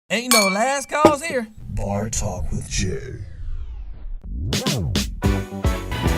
Ain't no last calls here. Bar Talk with Jay.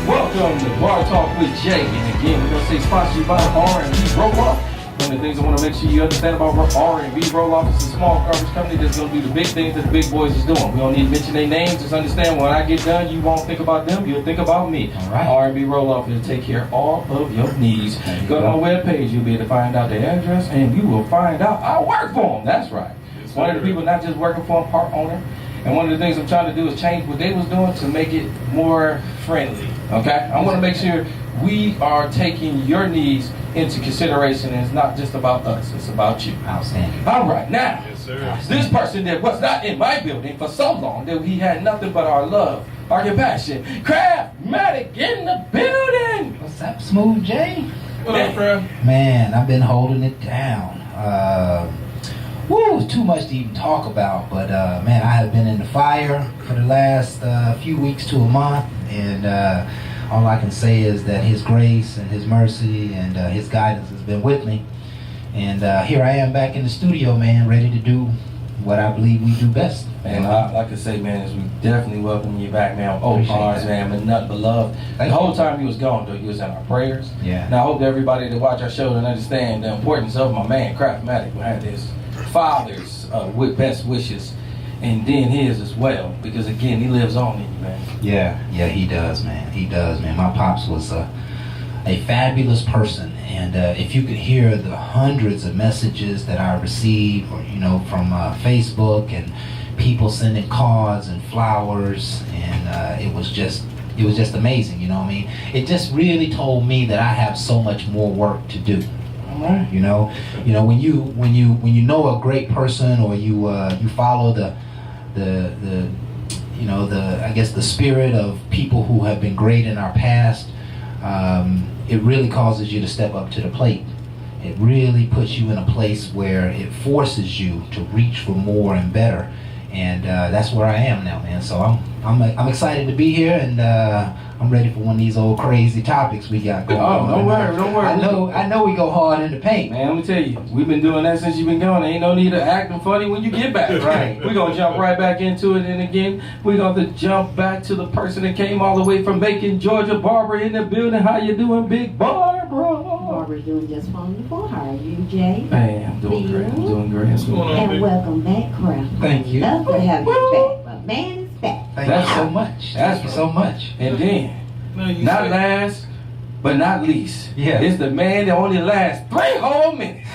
Welcome to Bar Talk with Jay. And again, we're going to say sponsored by R&B Roll-Off. One of the things I want to make sure you understand about R&B Roll-Off is a small garbage company that's going to do the big things that the big boys is doing. We don't need to mention their names. Just understand when I get done, you won't think about them. You'll think about me. All right. R&B Roll-Off will take care of all of your needs. Go to my webpage. You'll be able to find out the address, and you will find out I work for them. That's right. One of the people not just working for a part owner, and one of the things I'm trying to do is change what they was doing to make it more friendly, okay? I want to make sure we are taking your needs into consideration, and it's not just about us, it's about you. Outstanding. All right, now, Yes, sir. this person that was not in my building for so long that he had nothing but our love, our compassion. Craftmatic in the building! What's up, Smooth J? What up, Craft? Man, I've been holding it down. It's too much to even talk about, but man, I have been in the fire for the last few weeks to a month, and all I can say is that His grace and His mercy and His guidance has been with me. And here I am back in the studio, man, ready to do what I believe we do best. And like I say, man, is we definitely welcome you back, man. Open Appreciate arms, that. man, but nothing but love. Thank The whole you. time you was gone, though, you was in our prayers. Yeah. And I hope everybody that watch our show and understand the importance of my man, Craftmatic, who had his father's with best wishes, and then his as well, because again, he lives on in you, man. Yeah, he does, man. He does, man. My pops was a fabulous person, and if you could hear the hundreds of messages that I received, or, from Facebook and people sending cards and flowers, and it was just amazing. You know what I mean? It just really told me that I have so much more work to do. Right. You know, when you know a great person, or you follow the I guess the spirit of people who have been great in our past, it really causes you to step up to the plate. It really puts you in a place where it forces you to reach for more and better, and that's where I am now, man. So I'm excited to be here, and I'm ready for one of these old crazy topics we got going on. Don't worry. I know we go hard in the paint. Man, let me tell you, we've been doing that since you've been gone. There ain't no need of acting funny when you get back. Right. We're going to jump right back into it. And again, we're going to jump back to the person that came all the way from Macon, Georgia. Barbara in the building. How you doing, Big Barbara? Barbara's doing just wonderful. How are you, Jay? Hey, I'm doing great. I'm doing great. What's going on, And baby? welcome back, Craft. Thank you. Love to have you back. But man is back. Thank That's you so right. much. That's Thank you so much. And then, No, you not said- last, but not least, Yeah. it's the man that only lasts 3 whole minutes.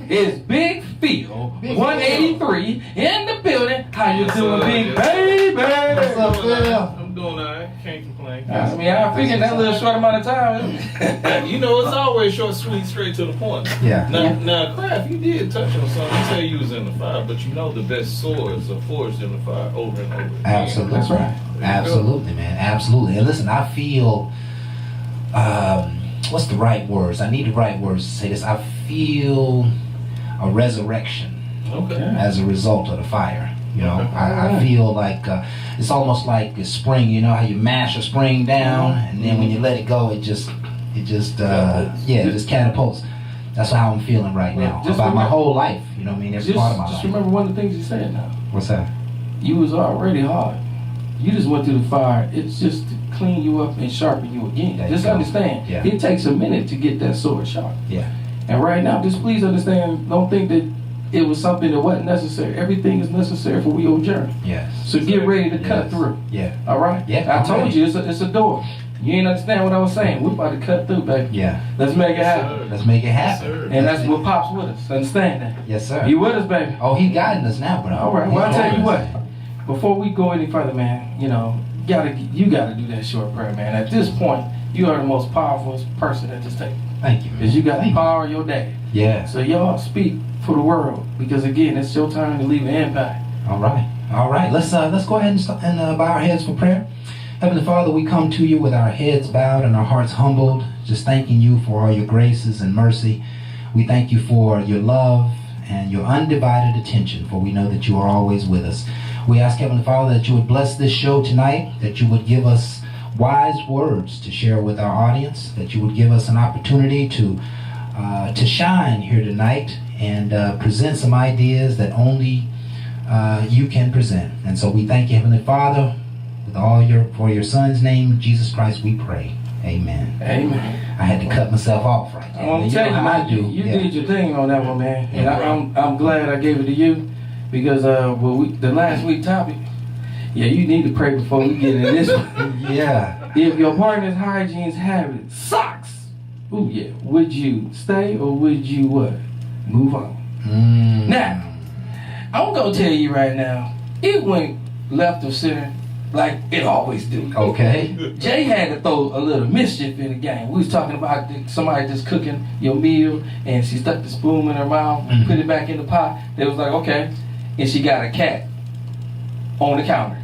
It's Big Phil, Big 183 in the building. How you What's doing, up, Big yeah? baby? What's up, Phil? I'm doing alright. Can't complain. I mean, I figured that little short amount of time. You know, it's always short, sweet, straight to the point. Yeah. Now, Craft, you did touch on something. You say you was in the fire, but you know the best swords are forged in the fire over and over again. Absolutely. That's right. There you Absolutely, man. Absolutely. And listen, I feel, what's the right words? I need the right words to say this. I feel a resurrection Okay. as a result of the fire. You know, Okay. I feel like it's almost like a spring. You know how you mash a spring down, and then when you let it go, it just catapults. That's how I'm feeling right now Just about my remember- whole life. You know what I mean? Every part of my Just life. remember one of the things you said now. What's that? You was already hard. You just went through the fire. It's just to clean you up and sharpen you again. There you Just go. understand, Yeah. it takes a minute to get that sword sharp. Yeah. And right now, just please understand, don't think that it was something that wasn't necessary. Everything is necessary for your journey. Yes. So get ready to cut Yes. through. Yeah. All right? Yeah, I I'm told ready. you, it's a door. You ain't understand what I was saying. We're about to cut through, baby. Yeah. Let's make it Yes, happen. sir. Let's make it Yes, happen. sir. And that's what Pop's with us. Understand that? Yes, sir. You with us, baby? Oh, he guiding us now, bro. All right. Well, I'll tell you what. Before we go any further, man, you gotta do that short prayer, man. At this point, you are the most powerful person at this table. Thank you. Because you got the Thank you. power of your daddy. Yeah. So y'all speak for the world. Because again, it's your time to leave an impact. All right. All right. Let's go ahead and bow our heads for prayer. Heavenly Father, we come to you with our heads bowed and our hearts humbled, just thanking you for all your graces and mercy. We thank you for your love and your undivided attention, for we know that you are always with us. We ask, Heavenly Father, that you would bless this show tonight, that you would give us wise words to share with our audience, that you would give us an opportunity to shine here tonight and present some ideas that only you can present. And so we thank you, Heavenly Father, for your Son's name, Jesus Christ, we pray. Amen. Amen. I had to cut myself off right there. I'm telling you, how I man, do. you Yeah. did your thing on that one, man. And I'm glad I gave it to you because the last week topic, you need to pray before we get into this one. Yeah. If your partner's hygiene habit sucks, would you stay or would you what? Move on. Now, I'm gonna tell you right now, it went left of center like it always do. Okay. Jay had to throw a little mischief in the game. We was talking about somebody just cooking your meal and she stuck the spoon in her mouth and put it back in the pot. They was like, okay. And she got a cat on the counter.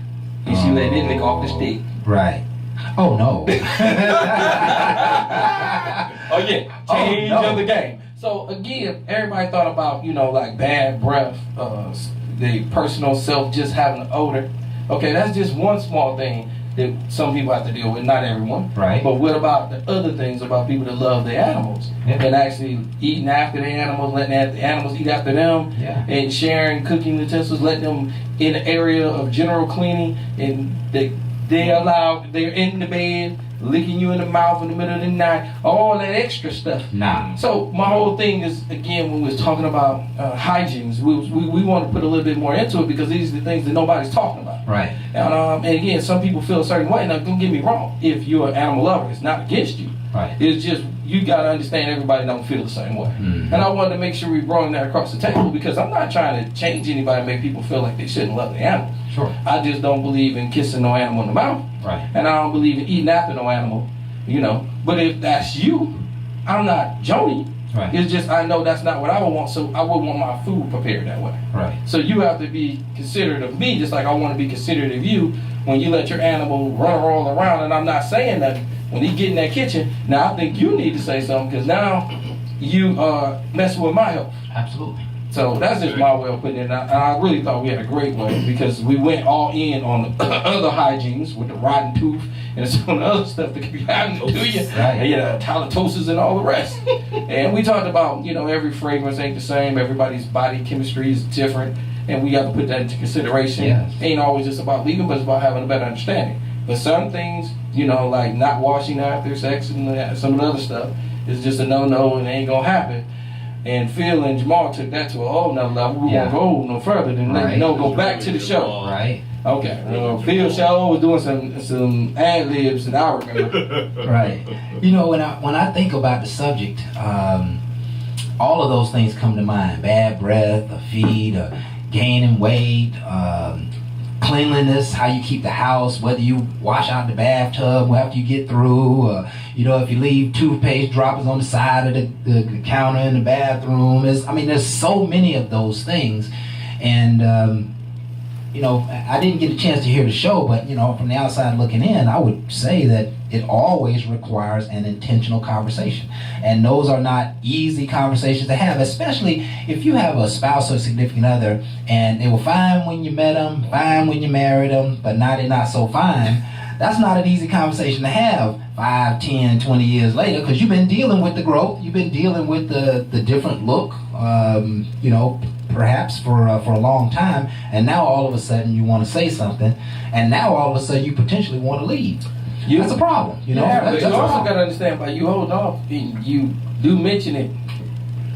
And she let it lick off the stick. Right. Oh, no. Change of the game. So again, everybody thought about, like bad breath, the personal self just having an odor. Okay, that's just one small thing that some people have to deal with, not everyone. Right. But what about the other things about people that love their animals and actually eating after their animals, letting the animals eat after them, and sharing cooking utensils, letting them in the area of general cleaning, and they're in the bed, licking you in the mouth in the middle of the night, all that extra stuff. Nah. So my whole thing is, again, when we was talking about hygienes, we want to put a little bit more into it because these are the things that nobody's talking about. Right. And again, some people feel a certain way. Now, don't get me wrong. If you're an animal lover, it's not against you. Right. It's just you got to understand everybody don't feel the same way. And I wanted to make sure we brought that across the table because I'm not trying to change anybody and make people feel like they shouldn't love their animals. Sure. I just don't believe in kissing no animal in the mouth. Right. And I don't believe in eating after no animal, But if that's you, I'm not Joni. Right. It's just I know that's not what I would want, so I wouldn't want my food prepared that way. Right. So you have to be considerate of me, just like I want to be considerate of you when you let your animal run all around. And I'm not saying that when he get in that kitchen. Now I think you need to say something because now you messing with my health. Absolutely. So that's just my way of putting it. And I really thought we had a great one because we went all in on the other hygienes with the rotten tooth and some of the other stuff that could be happening to you. Right. And, halitosis and all the rest. And we talked about, every fragrance ain't the same. Everybody's body chemistry is different. And we have to put that into consideration. Yes. Ain't always just about leaving, but it's about having a better understanding. But some things, like not washing after sex and some of the other stuff is just a no-no and it ain't going to happen. And Phil and Jamal took that to a whole nother level. We won't go no further than that. Go back to the show. Right. Okay. Phil show was doing some ad libs and I remember. Right. When I think about the subject, all of those things come to mind: bad breath, a feed, gaining weight, cleanliness, how you keep the house, whether you wash out the bathtub after you get through, if you leave toothpaste droppers on the side of the counter in the bathroom. There's so many of those things. And, I didn't get a chance to hear the show, but, from the outside looking in, I would say that it always requires an intentional conversation. And those are not easy conversations to have, especially if you have a spouse or significant other and they were fine when you met them, fine when you married them, but now they're not so fine. That's not an easy conversation to have 5, 10, 20 years later because you've been dealing with the growth, you've been dealing with the different look, perhaps for a long time, and now all of a sudden you want to say something, and now all of a sudden you potentially want to leave. That's a problem, Yeah, but that's you a also problem. got to understand, by you hold off, and you do mention it,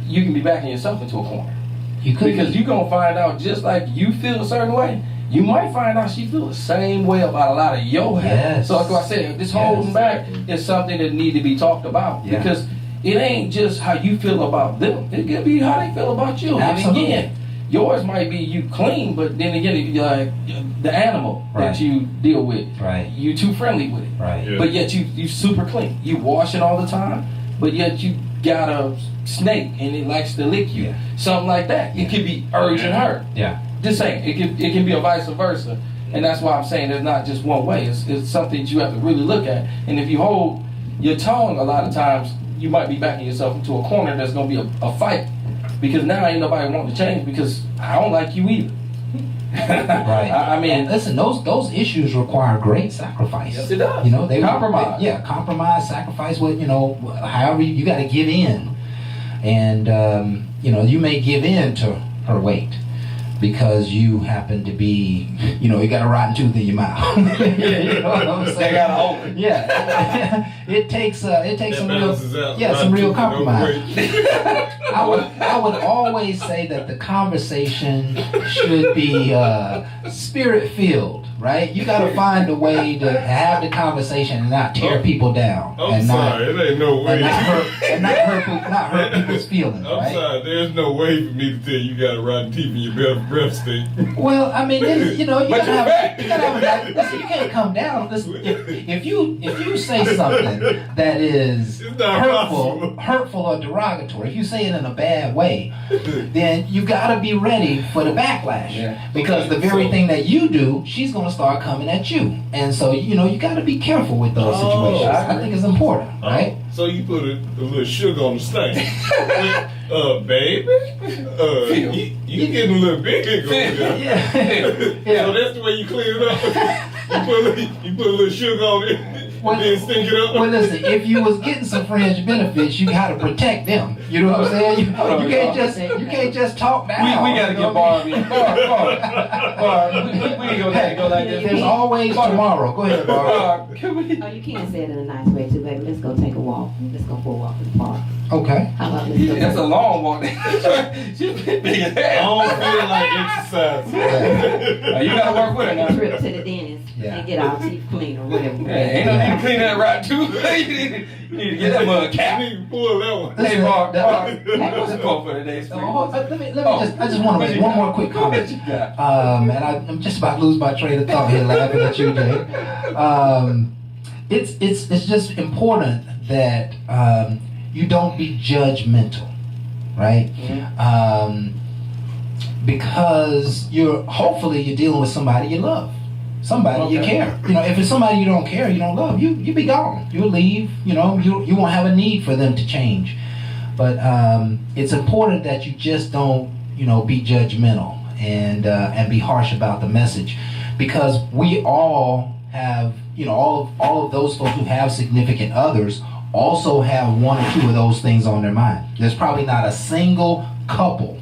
you can be backing yourself into a corner. You could Because you're going to find out, just like you feel a certain way, you might find out she feels the same way about a lot of your habits. Yes. So like I said, this holding back is something that need to be talked about. Yeah. Because it ain't just how you feel about them. It could be how they feel about you. Absolutely. And again, yours might be you clean, but then again, the animal Right. that you deal with, Right. you too friendly with it. Right. Yeah. But yet you super clean. You wash it all the time, but yet you got a snake and it likes to lick you. Yeah. Something like that. It could be urging her. Yeah. Just saying, it can be a vice versa. And that's why I'm saying there's not just one way. It's something that you have to really look at. And if you hold your tongue, a lot of times you might be backing yourself into a corner that's going to be a fight. Because now ain't nobody wanting to change because I don't like you either. Right. I mean, and listen, those issues require great sacrifice. Yes, it does. They Compromise. Compromise, sacrifice. However you got to give in, and you may give in to her weight, because you happen to be, you know, you got a rotten tooth in your mouth. You know what I'm saying? They got to open. Yeah. It takes some real, out. some real Rotten compromise. tooth, I would always say that the conversation should be spirit filled, right? You got to find a way to have the conversation and not tear people down, I'm and sorry, it ain't no way. not hurt people's feelings, I'm right? sorry, there's no way for me to tell you got a rotten teeth in your breath stink. Well, I mean, you know, you But gotta you're have back. listen, you can't come down. Listen, if you say something that is It's not possible. hurtful or derogatory, if you say it in a bad way, then you gotta be ready for the backlash. Yeah. Because the very thing that you do, she's gonna start coming at you. And so, you know, you gotta be careful with those situations. I I think it's important, right? So you put a little sugar on the steak. Baby, you getting a little big over there. Yeah. So Yeah. that's the way you clean it up. You put a little sugar on it and then stink it up. Well, listen, if you was getting some fringe benefits, you got to protect them. You know what I'm saying? You can't just talk down. We got to get Barb in. Barb. We ain't gonna go like this. There's always tomorrow. Go ahead, Barb. Can we? Oh, you can say it in a nice way too, baby. Let's go take a walk. Let's go for a walk in the park. Okay. How about let's go? That's a long walk. She's big as I hell. don't feel like exercising. You gotta work with her now. Trip to the dentist Yeah. and get our teeth clean or whatever. Yeah, ain't no need to clean that right too. You need to get that mug I cap. need to pull that one. Hey, Barb. Listen, What's the quote for today's stream? I just want to make one more quick comment. And I'm just about to lose my train of thought here laughing at you, Jay. It's just important that you don't be judgmental, right? Because hopefully you're dealing with somebody you love, somebody you care. You know, if it's somebody you don't care, you don't love, you be gone. You'll leave. You know, you won't have a need for them to change. But it's important that you just don't, you know, be judgmental and be harsh about the message, because we all have, you know, all of those folks who have significant others also have one or two of those things on their mind. There's probably not a single couple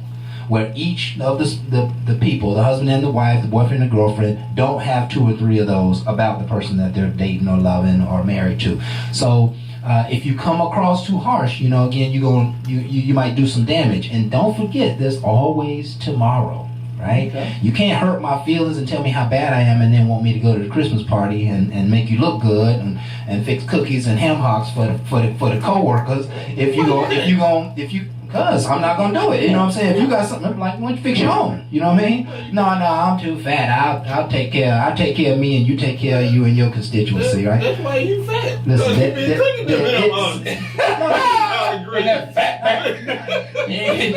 where each of the people, the husband and the wife, the boyfriend and the girlfriend, don't have two or three of those about the person that they're dating or loving or married to. So if you come across too harsh, you know, again, you might do some damage. And don't forget, there's always tomorrow, right? Okay. You can't hurt my feelings and tell me how bad I am and then want me to go to the Christmas party and make you look good and fix cookies and ham hocks for the coworkers. Because I'm not gonna do it. You know what I'm saying? If you got something like, why don't you fix your own? You know what I mean? No, I'm too fat. I'll take care of me and you take care of you and your constituency, right? That's why you fat. Listen, Because you been cooking them I agree. And that fat back. Ain't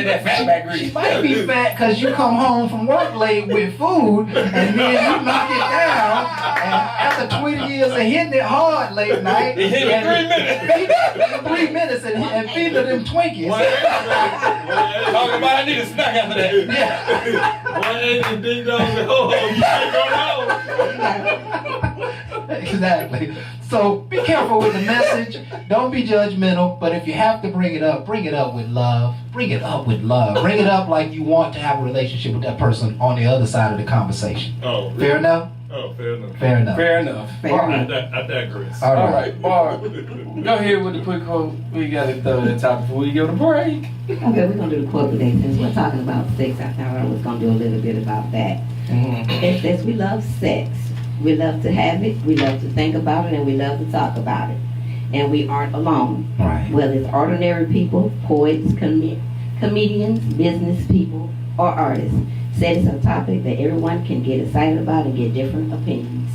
that fat back grease. You might be fat because you come home from work late with food and then you knock it down, and after 20 years of hitting it hard late night, It hit me 3 minutes and feeding them Twinkies. Talking about I need a snack after that. Yeah. One ain't ding dongs at home. You can't go home. Exactly. So be careful with the message. Don't be judgmental. But if you have to bring it up with love. Bring it up with love. Bring it up like you want to have a relationship with that person on the other side of the conversation. Oh, really? Fair enough? Oh, fair enough. Fair enough. Fair enough. I digress. All All right. right, Barb. Go ahead with the quick quote. We got to throw that topic before we go to break. Okay, we're gonna do the quote today since we're talking about sex. I thought I was gonna do a little bit about that. It says we love sex. We love to have it. We love to think about it, and we love to talk about it. And we aren't alone. Right. Whether it's ordinary people, poets, comedians, business people, or artists. Sex is a topic that everyone can get excited about and get different opinions.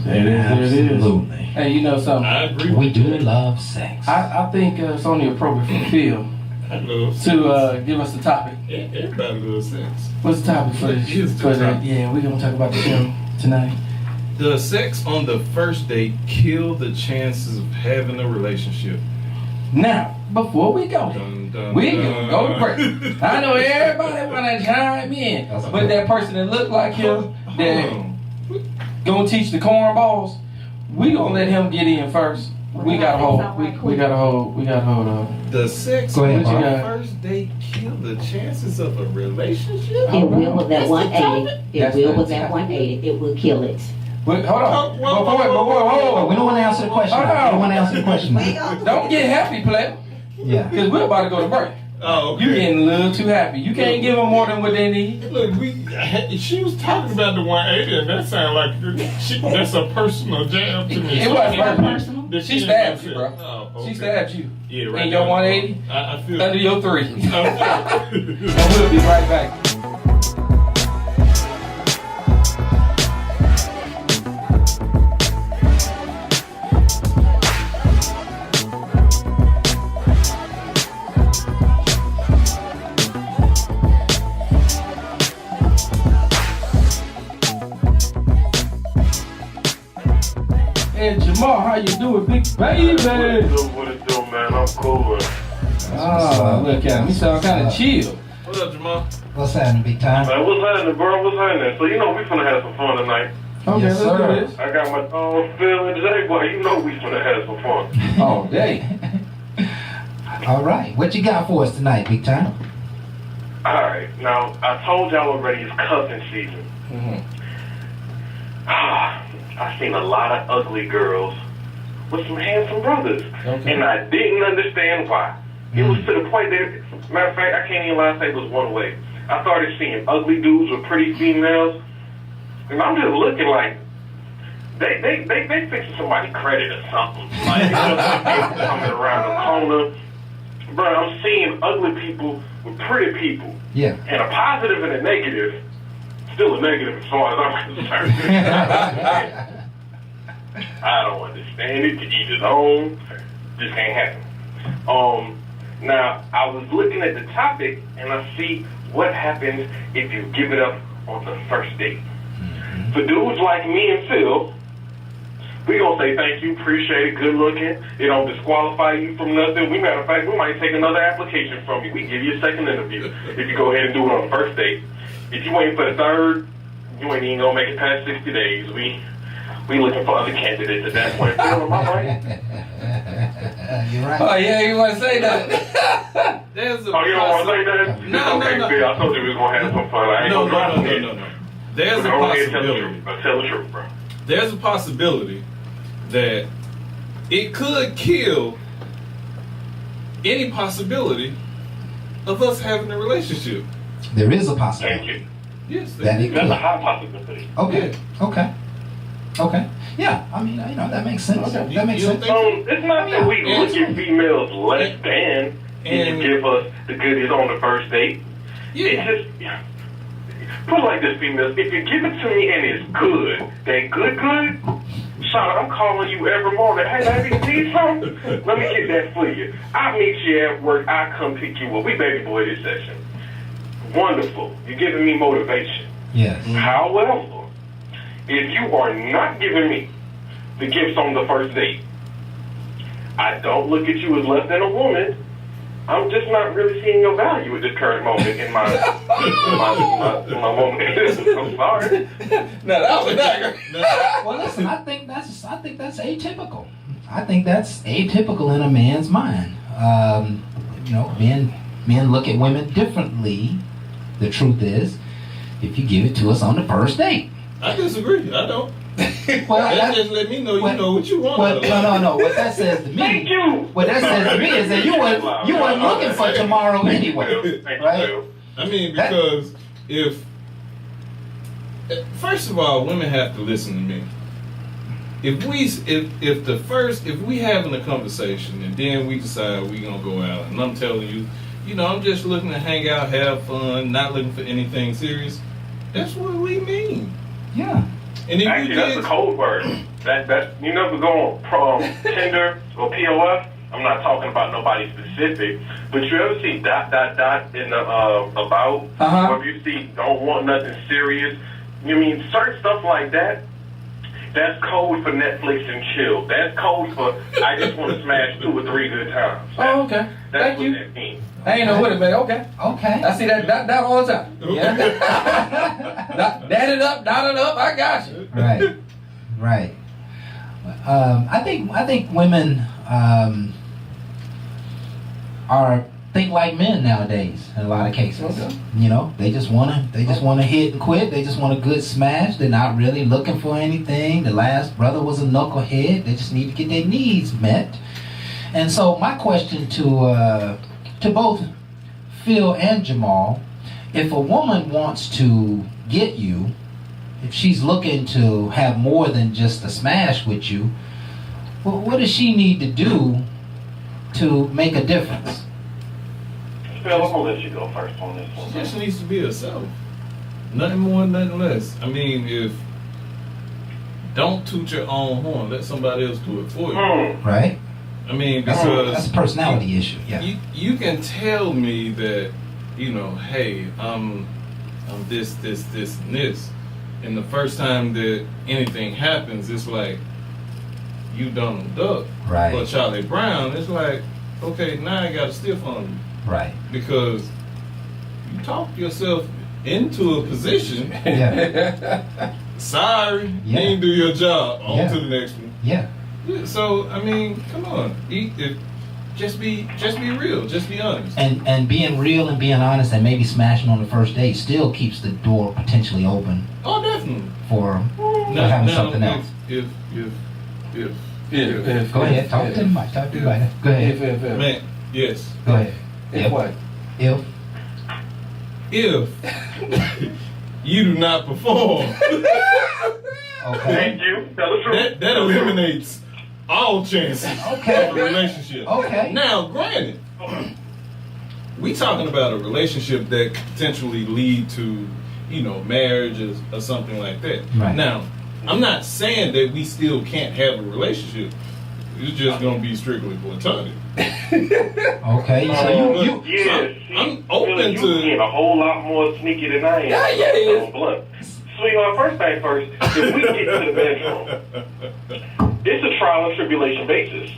It is. Absolutely. Hey, you know something? I agree. We do love sex. I think it's only appropriate for Phil I love to give us the topic. everybody loves sex. What's the topic for this? Here's the For the, topic. yeah, we're gonna talk about the show tonight. Does sex on the first date kill the chances of having a relationship? Now, before we go, Dun, dun, we dun. gonna go to break. I know everybody wanna chime in, but that person that look like him, that gonna teach the cornballs, we gonna let him get in first, We got a hold of. The sex Go ahead, on Bob. the first date kill the chances of a relationship? It will with that That's the 180. topic? It That's will the with that topic. 180. It will kill it. Wait, hold on. Whoa, Whoa. We don't want to answer the question. Hold We on. don't want to answer the question. Don't get happy, player. Yeah. Because we're about to go to break. Oh, okay. You getting a little too happy. You can't give them more than what they need. Look, she was talking about the 180, and that sounded like that's a personal jam to me. It wasn't personal. That She stabbed you, bro. Oh, okay. She stabbed you. Yeah, right. In your 180, I feel. under your 3. I feel. And we'll be right back. Hey Jamal, how you doing, big baby? What it do, man? I'm cool. Oh, look at him. He sound kind of chill. What up, Jamal? What's happening, big time? Man, what's happening, bro? What's happening? So, we finna have some fun tonight. Okay, Yes, let's sir. do this. I got my dog Phil and Jay, boy. We finna have some fun. Oh, day. All right. What you got for us tonight, big time? Alright, now, I told y'all already it's cuffing season. I seen a lot of ugly girls with some handsome brothers. Okay. And I didn't understand why. It was to the point that, matter of fact, I can't even lie and say it was one way. I started seeing ugly dudes with pretty females, and I'm just looking like they fixing somebody credit or something. Like, they coming around the corner. Bro, I'm seeing ugly people with pretty people. Yeah. And a positive and a negative, still a negative as far as I'm concerned. I don't understand it. To each his own. Just can't happen. Now, I was looking at the topic, and I see what happens if you give it up on the first date. For dudes like me and Phil, we gonna say thank you, appreciate it, good looking. It don't disqualify you from nothing. Matter of fact, we might take another application from you. We give you a second interview if you go ahead and do it on the first date. If you wait for the third, you ain't even gonna make it past 60 days. We looking for other candidates at that point. Phil, am I right? You're right. Oh, yeah, you want to say that? There's a Oh, you don't want to say that? No, okay, no. Phil, I told you we was gonna have some fun. I ain't gonna lie to you. No. There's a Go ahead, possibility. tell the truth, bro. There's a possibility that it could kill any possibility of us having a relationship. There is a Thank possibility. you. Yes. That it That's could. a high possibility. Okay. Okay. Yeah. I mean, that makes sense. Okay. That makes You don't sense. think It's not that we look at females less than and you give us the goodies on the first date. It's just, put it like this, females. If you give it to me and it's good, that good, Shauna, I'm calling you every morning. Hey, baby, you need something? Let me get that for you. I meet you at work. I come pick you up. We baby boy this session. Wonderful. You're giving me motivation. Yes. However, if you are not giving me the gifts on the first date, I don't look at you as less than a woman. I'm just not really seeing your value at this current moment in my moment. I'm sorry. No, that was not good. Well, listen. I think that's atypical. I think that's atypical in a man's mind. Men look at women differently. The truth is, if you give it to us on the first date. I disagree. I don't. Well, That just let me know you know what you want. Well, no. What that says to Thank me, you. what that says to me is that you weren't looking for tomorrow anyway, Thank you, right? Phil. I mean, because first of all, women have to listen to me. If we having a conversation and then we decide we gonna go out, and I'm telling you, I'm just looking to hang out, have fun, not looking for anything serious. That's what we mean. Yeah. And if Actually, you that's did, a code word. That you never go on Tinder or POF. I'm not talking about nobody specific, but you ever see ... in the about, Uh-huh. or if you see don't want nothing serious, you mean certain stuff like that. That's code for Netflix and chill. That's code for I just want to smash 2 or 3 good times. Oh, okay. That's Thank what you. that means. I ain't know what it meant. Okay. Okay. I see that all the time. Yeah. Dot it up, I got you. Right. I think women think like men nowadays in a lot of cases. Okay. You know, they just wanna hit and quit. They just want a good smash. They're not really looking for anything. The last brother was a knucklehead. They just need to get their needs met. And so my question to both Phil and Jamal, if a woman wants to get you, if she's looking to have more than just a smash with you, well, what does she need to do to make a difference? Phil, I'm gonna let you go first on this one. She just needs to be herself. Nothing more, nothing less. I mean, if don't toot your own horn, let somebody else do it for you. Right? I mean, That's because a personality issue. Yeah. you can tell me that, you know, hey, I'm this, and this. And the first time that anything happens, it's like, you done duck. Right. But Charlie Brown, it's like, okay, now I got a stiff on you. Right. Because you talked yourself into a position. Yeah. Sorry, Yeah. you didn't do your job. On Yeah. to the next one. Yeah. Yeah, so I mean, come on, just be real, just be honest. And being real and being honest and maybe smashing on the first date still keeps the door potentially open Oh, definitely. for having something else. If If Go ahead. Talk to the mic. Talk to the mic. Go ahead. If man, yes. Go ahead. if what? If. If you do not perform, Okay. Thank you. Tell the truth. that eliminates all chances Okay. of a relationship. Okay. Now, granted, we talking about a relationship that could potentially lead to, you know, marriage or something like that. Right. Now, I'm not saying that we still can't have a relationship. It's just gonna be strictly platonic. Okay. So you Yes. I'm open Phil, you to- being a whole lot more sneaky than I am. Yeah. I'm blunt. Sweetheart, first thing first, if we get to the bedroom, it's a trial and tribulation basis.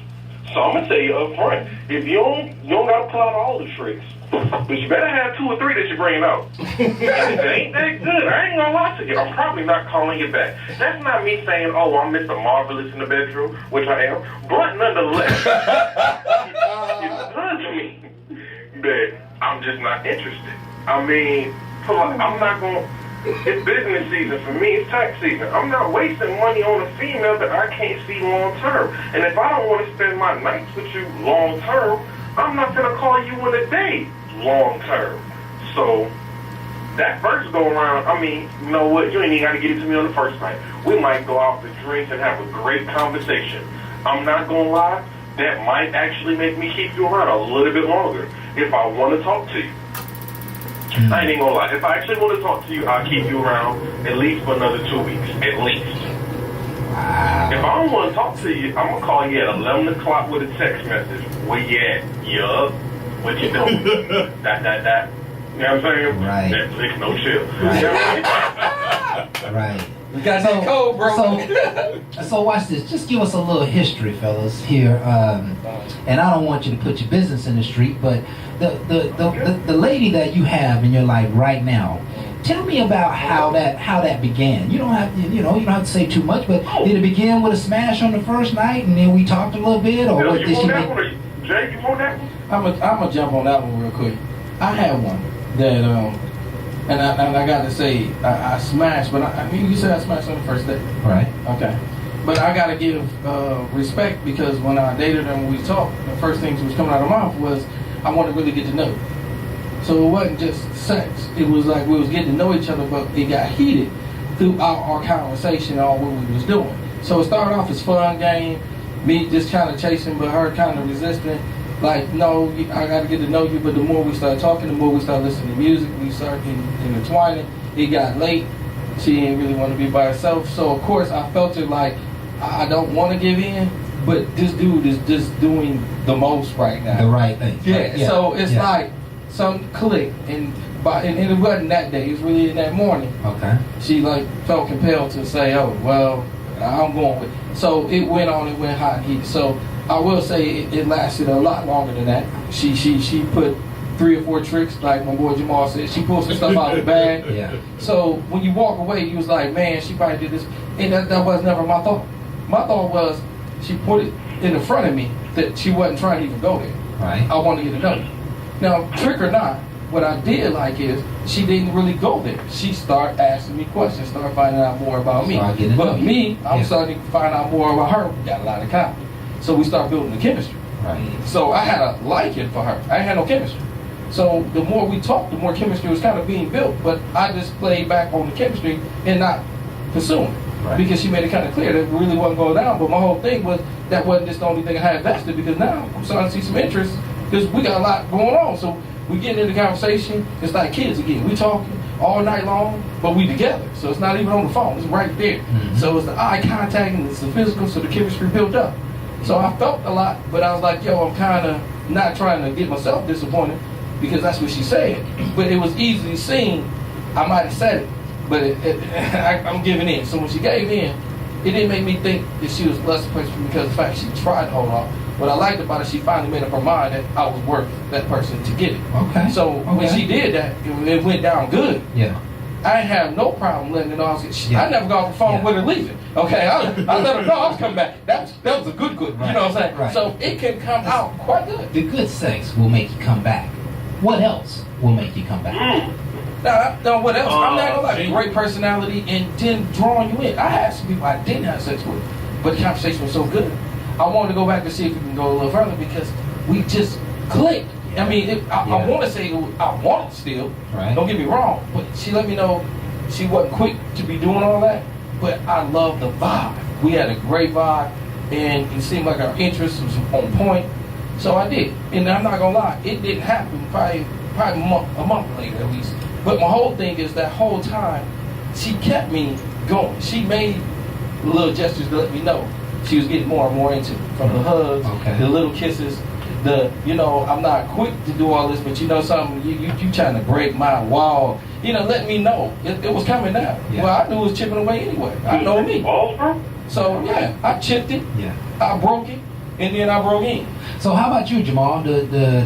So I'm gonna tell you up front, if you don't gotta pull out all the tricks, but you better have 2 or 3 that you're bringing out. And if it ain't that good, I ain't gonna lie to you, I'm probably not calling you back. That's not me saying, oh, I'm Mr. Marvelous in the bedroom, which I am, but nonetheless, it's good to me that I'm just not interested. I mean, I'm not gonna. It's business season for me. It's tax season. I'm not wasting money on a female that I can't see long term. And if I don't want to spend my nights with you long term, I'm not gonna call you in a day long term. So that first go around, I mean, you know what? You ain't even got to get it to me on the first night. We might go out to drinks and have a great conversation. I'm not gonna lie. That might actually make me keep you around a little bit longer if I want to talk to you. I ain't even gonna lie. If I actually want to talk to you, I'll keep you around at least for another 2 weeks, at least. Wow. If I don't want to talk to you, I'm gonna call you at 11 o'clock with a text message. Where you at? You up? What you doing? that. You know what I'm saying? Right. Netflix, no chill. Right. You know what I mean? Right. You got that code, bro. So watch this. Just give us a little history, fellas, here. And I don't want you to put your business in the street, but the lady that you have in your life right now, tell me about how that began. You don't have to, you don't have to say too much, but did it begin with a smash on the first night, and then we talked a little bit, or Bill, Oh, what you did she want that make? one? Or Jay, you want that one? I'm gonna jump on that one real quick. I had one that and I got to say I smashed, but I mean you said I smashed on the first day. Right. Okay. But I gotta give respect because when I dated her and we talked, the first things that was coming out of her mouth was I want to really get to know you. So it wasn't just sex. It was like we was getting to know each other, but it got heated throughout our conversation, all what we was doing. So it started off as fun game, me just kind of chasing, but her kind of resisting. Like, no, I got to get to know you. But the more we started talking, the more we started listening to music. We started intertwining. It got late. She didn't really want to be by herself. So, of course, I felt it like I don't want to give in. But this dude is just doing the most right now. The right thing. Yeah, so it's like some click. And it wasn't that day. It was really in that morning. Okay. She, like, felt compelled to say, oh, well, I'm going with it. So it went on. It went hot and heated. So I will say it lasted a lot longer than that. She put 3 or 4 tricks, like my boy Jamal said. She pulled some stuff out of the bag. Yeah. So when you walk away, you was like, man, she probably did this. And that was never my thought. My thought was, she put it in the front of me that she wasn't trying to even go there. Right. I wanted to get to know you. Now, trick or not, what I did like is she didn't really go there. She started asking me questions, started finding out more about me. Started getting to know But you. me, I'm Yeah. starting to find out more about her. We got a lot of common. So we start building the chemistry. Right. So I had a liking for her. I had no chemistry. So the more we talked, the more chemistry was kind of being built. But I just played back on the chemistry and not pursuing it. Right. Because she made it kind of clear that it really wasn't going down. But my whole thing was that wasn't just the only thing I had vested, because now I'm starting to see some interest because we got a lot going on. So we get into the conversation. It's like kids again. We talking all night long, but we together. So it's not even on the phone. It's right there. Mhm. So it's the eye contact and it's the physical, so the chemistry built up. So I felt a lot, but I was like, yo, I'm kind of not trying to get myself disappointed because that's what she said. But it was easily seen. I might have said it, but I'm giving in. So when she gave in, it didn't make me think that she was less person because of the fact she tried to hold on. What I liked about it, she finally made up her mind that I was worth that person to get it. Okay. So when Okay. she did that, it went down good. Yeah. I have no problem letting her know. Yeah. I never got off the phone Yeah. with her leaving. Okay, I let her know I was coming back. That was a good. You Right. know what I'm saying? Right. So it can come out quite good. The good sex will make you come back. What else will make you come back? Now, what else? I'm not gonna lie. gee. Great personality and then drawing you in. I had some people I didn't have sex with, but the conversation was so good. I wanted to go back to see if we can go a little further because we just clicked. I mean, I Yeah. want to say I want it still. Right. Don't get me wrong, but she let me know she wasn't quick to be doing all that. But I love the vibe. We had a great vibe, and it seemed like our interest was on point. So I did, and I'm not gonna lie, it didn't happen. Probably a month later at least. But my whole thing is that whole time, she kept me going. She made little gestures to let me know she was getting more and more into it. From the hugs, Okay. the little kisses, I'm not quick to do all this, but you know something, you trying to break my wall. Let me know. It was coming down. Yeah. Well, I knew it was chipping away anyway. I know me. Balls, bro? So, yeah, I chipped it, Yeah. I broke it, and then I broke in. So how about you, Jamal? The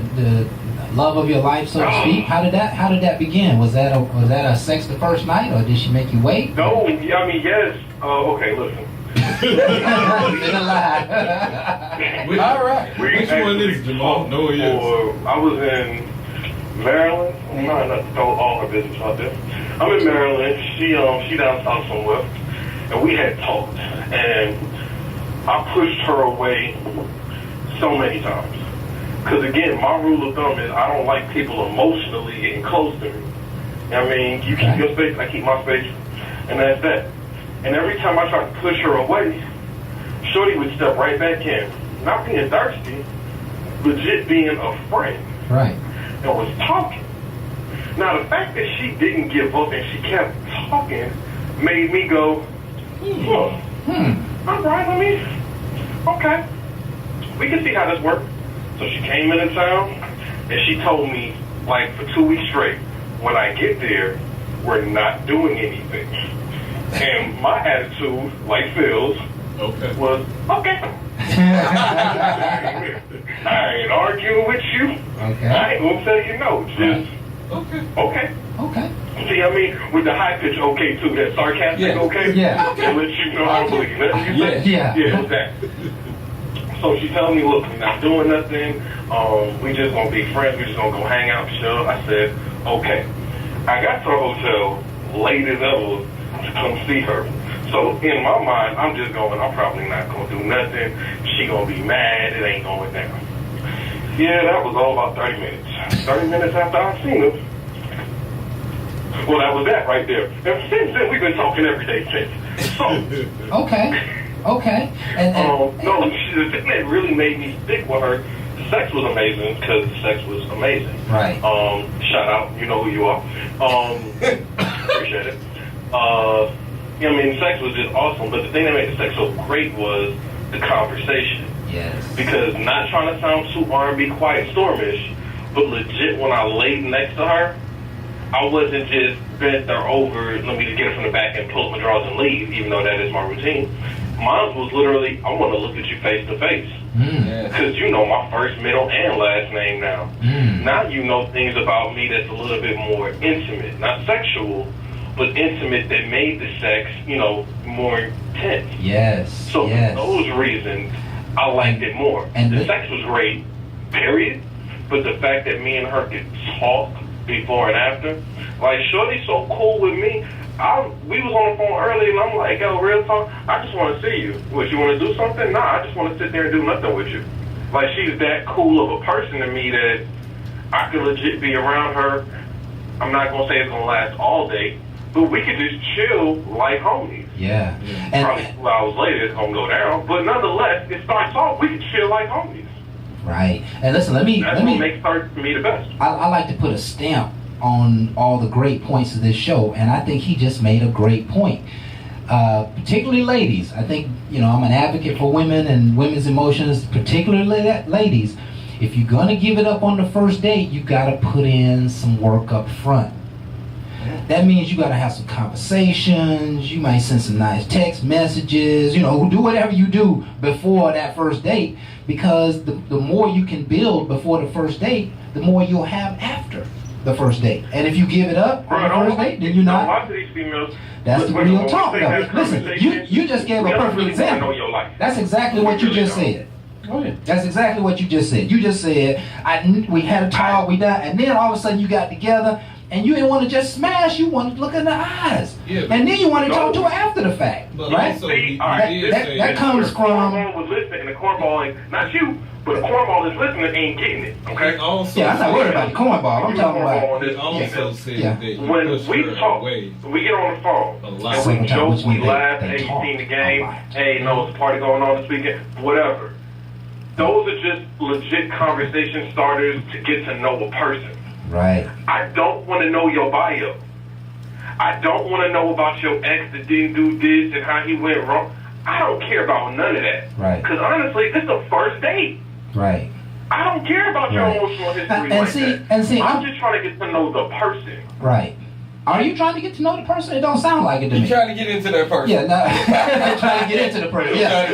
love of your life, so to speak. How did that begin? Was that a sex the first night, or did she make you wait? No, yeah, I mean, yes. Okay, listen. Didn't lie. Which, All right. which one is Jamal? No, yes. I was in Maryland. I'm trying not to throw all her business out there. I'm in Maryland. She down south somewhere, and we had talked, and I pushed her away so many times. Because again, my rule of thumb is I don't like people emotionally getting close to me. You know what I mean, you keep your space, I keep my space, and that's that. And every time I tried to push her away, Shorty would step right back in. Not being thirsty, legit being a friend. Right. And was talking. Now, the fact that she didn't give up and she kept talking made me go, all right, okay. We can see how this works. So she came into town, and she told me, like, for 2 weeks straight, when I get there, we're not doing anything. And my attitude, like Phil's, Okay. was, okay. I ain't arguing with you. Okay. I ain't gonna tell you no. Just, Okay. okay. Okay. See, I mean, with the high pitch okay too, that sarcastic Yeah. okay? Yeah. And let you know I don't believe it. You say? Yeah. Yeah, exactly. So she told me, look, we're not doing nothing. We just gonna be friends. We just gonna go hang out, chill. I said, okay. I got to the hotel late as ever to come see her. So in my mind, I'm just going, I'm probably not gonna do nothing. She gonna be mad. It ain't going down. Yeah, that was all about 30 minutes. 30 minutes after I seen her. Well, that was that right there. And since then, we've been talking every day since. So, Okay. And no, the thing that really made me stick with her, the sex was amazing because the sex was amazing. Right. Shout out, you know who you are. Appreciate it. I mean, sex was just awesome, but the thing that made the sex so great was the conversation. Yes. Because not trying to sound too R&B quiet stormish, but legit when I laid next to her, I wasn't just bent her over, let me just get her from the back and pull up my drawers and leave, even though that is my routine. Mine was literally, I want to look at you face to face. Because you know my first, middle, and last name now. Now you know things about me that's a little bit more intimate. Not sexual, but intimate that made the sex, more intense. Yes. So yes. for those reasons, I liked it more. And the sex was great, period. But the fact that me and her could talk before and after, like Shorty's so cool with me. We was on the phone earlier, and I'm like, yo, real talk, I just want to see you. What, you want to do something? Nah, I just want to sit there and do nothing with you. Like, she's that cool of a person to me that I could legit be around her. I'm not going to say it's going to last all day, but we could just chill like homies. Yeah. Probably 2 hours later, it's going to go down. But nonetheless, it starts off, we could chill like homies. Right. And listen, let me what makes her, to me, the best. I like to put a stamp on all the great points of this show, and I think he just made a great point. Particularly ladies, I think, I'm an advocate for women and women's emotions, particularly ladies. If you're gonna give it up on the first date, you gotta put in some work up front. That means you gotta have some conversations, you might send some nice text messages, do whatever you do before that first date, because the more you can build before the first date, the more you'll have after the first date. And if you give it up on the first date, then you're not. A lot of these females, that's the real talk, though. Listen, you just gave a perfect example. That's exactly what you just said. Oh, yeah. That's exactly what you just said. You just said, we had a talk, we done, and then all of a sudden you got together, and you didn't want to just smash, you wanted to look in the eyes. Yeah, and then you want to talk to her after the fact, but right? also, that comes from... Cornball was listening, and the cornball, not you, but the cornball that's listening ain't getting it, okay? I'm not worried about the cornball. I'm talking about... He also said that you when pushed we her talk, away we get on the phone, a lot. and we joke, we laugh, they hey, you talk seen the a game, lot. hey, there's a party going on this weekend, whatever. Those are just legit conversation starters to get to know a person. Right. I don't want to know your bio. I don't want to know about your ex that didn't do this and how he went wrong. I don't care about none of that. Right. Because honestly, this is the first date. Right. I don't care about your emotional history I'm just trying to get to know the person. Right. Are you trying to get to know the person? It don't sound like it to me. You trying to get into that person? Yeah, no. Trying to get into the person. Yeah.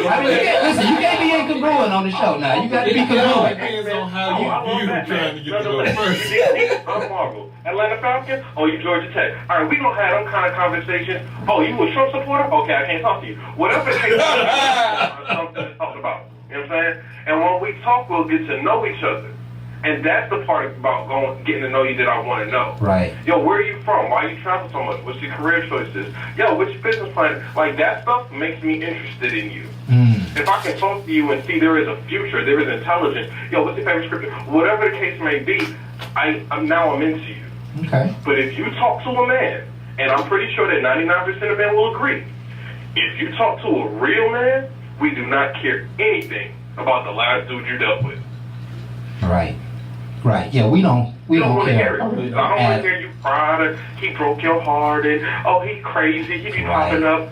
Listen, you can't be incongruent on the show now. You got to be congruent. It depends on how you view trying to get to know the person. I'm Marvel. Atlanta Falcons? Oh, you Georgia Tech. All right, we going to have them kind of conversations. Oh, you a Trump supporter? Okay, I can't talk to you. Whatever the case is, something to talk about. You know what I'm saying? And when we talk, we'll get to know each other. And that's the part about getting to know you that I want to know. Right. Yo, where are you from? Why you travel so much? What's your career choices? Yo, what's your business plan? Like, that stuff makes me interested in you. If I can talk to you and see there is a future, there is intelligence, yo, what's your favorite scripture? Whatever the case may be, I'm into you. Okay. But if you talk to a man, and I'm pretty sure that 99% of men will agree, if you talk to a real man, we do not care anything about the last dude you dealt with. Right. Right. Yeah, we don't care. I don't want to hear you cry. He broke your heart, and oh, he crazy. He be popping up.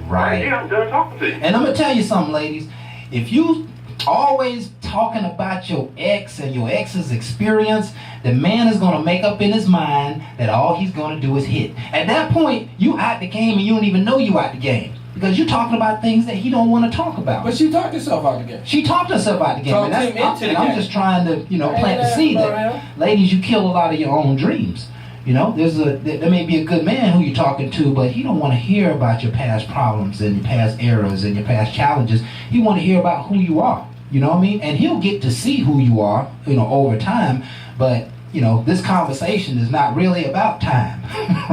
Right. Yeah, I'm done talking to you. And I'm gonna tell you something, ladies. If you always talking about your ex and your ex's experience, the man is gonna make up in his mind that all he's gonna do is hit. At that point, you out the game and you don't even know you out the game. Because you're talking about things that he don't want to talk about. But she talked herself out the game. She talked herself out the game. Talked And, him into the I'm game. just trying to, plant the seed that, ladies, you kill a lot of your own dreams. There may be a good man who you're talking to, but he don't want to hear about your past problems and your past errors and your past challenges. He want to hear about who you are. You know what I mean? And he'll get to see who you are, over time. But this conversation is not really about time,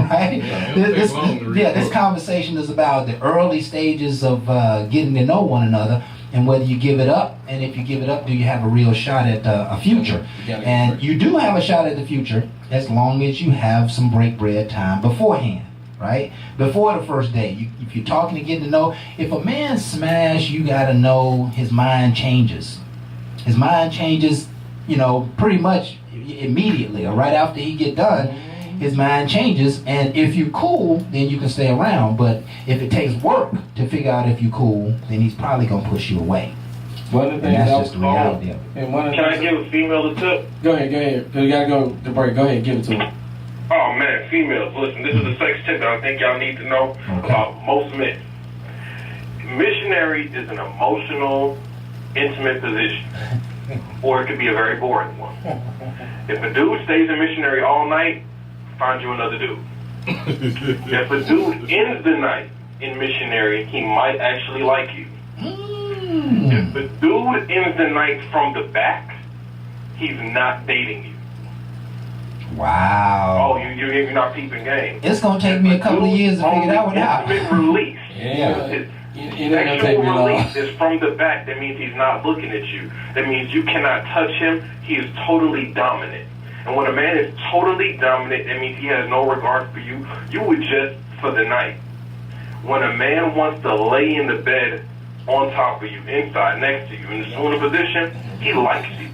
right? This conversation is about the early stages of getting to know one another and whether you give it up. And if you give it up, do you have a real shot at a future? And you do have a shot at the future as long as you have some break bread time beforehand, right? Before the first date. If you're talking and getting to know, if a man smash, you got to know his mind changes. His mind changes, pretty much immediately or right after he get done. His mind changes, and if you're cool, then you can stay around. But if it takes work to figure out if you're cool, then he's probably gonna push you away. One of the things that's just the reality of it. And one of the Can I give a female a tip? Go ahead. We gotta go to break. Go ahead, give it to her. Oh man, females, listen, this is a sex tip that I think y'all need to know about most men. Missionary is an emotional, intimate position, or it could be a very boring one. If a dude stays in missionary all night, find you another dude. If a dude ends the night in missionary, he might actually like you. If the dude ends the night from the back, he's not dating you. Wow. Oh, you're not peeping game. It's gonna take me a couple of years to figure that one out. Intimate release. Yeah. His It ain't gonna take me sexual long. release is from the back. That means he's not looking at you. That means you cannot touch him. He is totally dominant. And when a man is totally dominant, that means he has no regard for you. You were just for the night. When a man wants to lay in the bed on top of you, inside, next to you, in the swooning position, he likes you.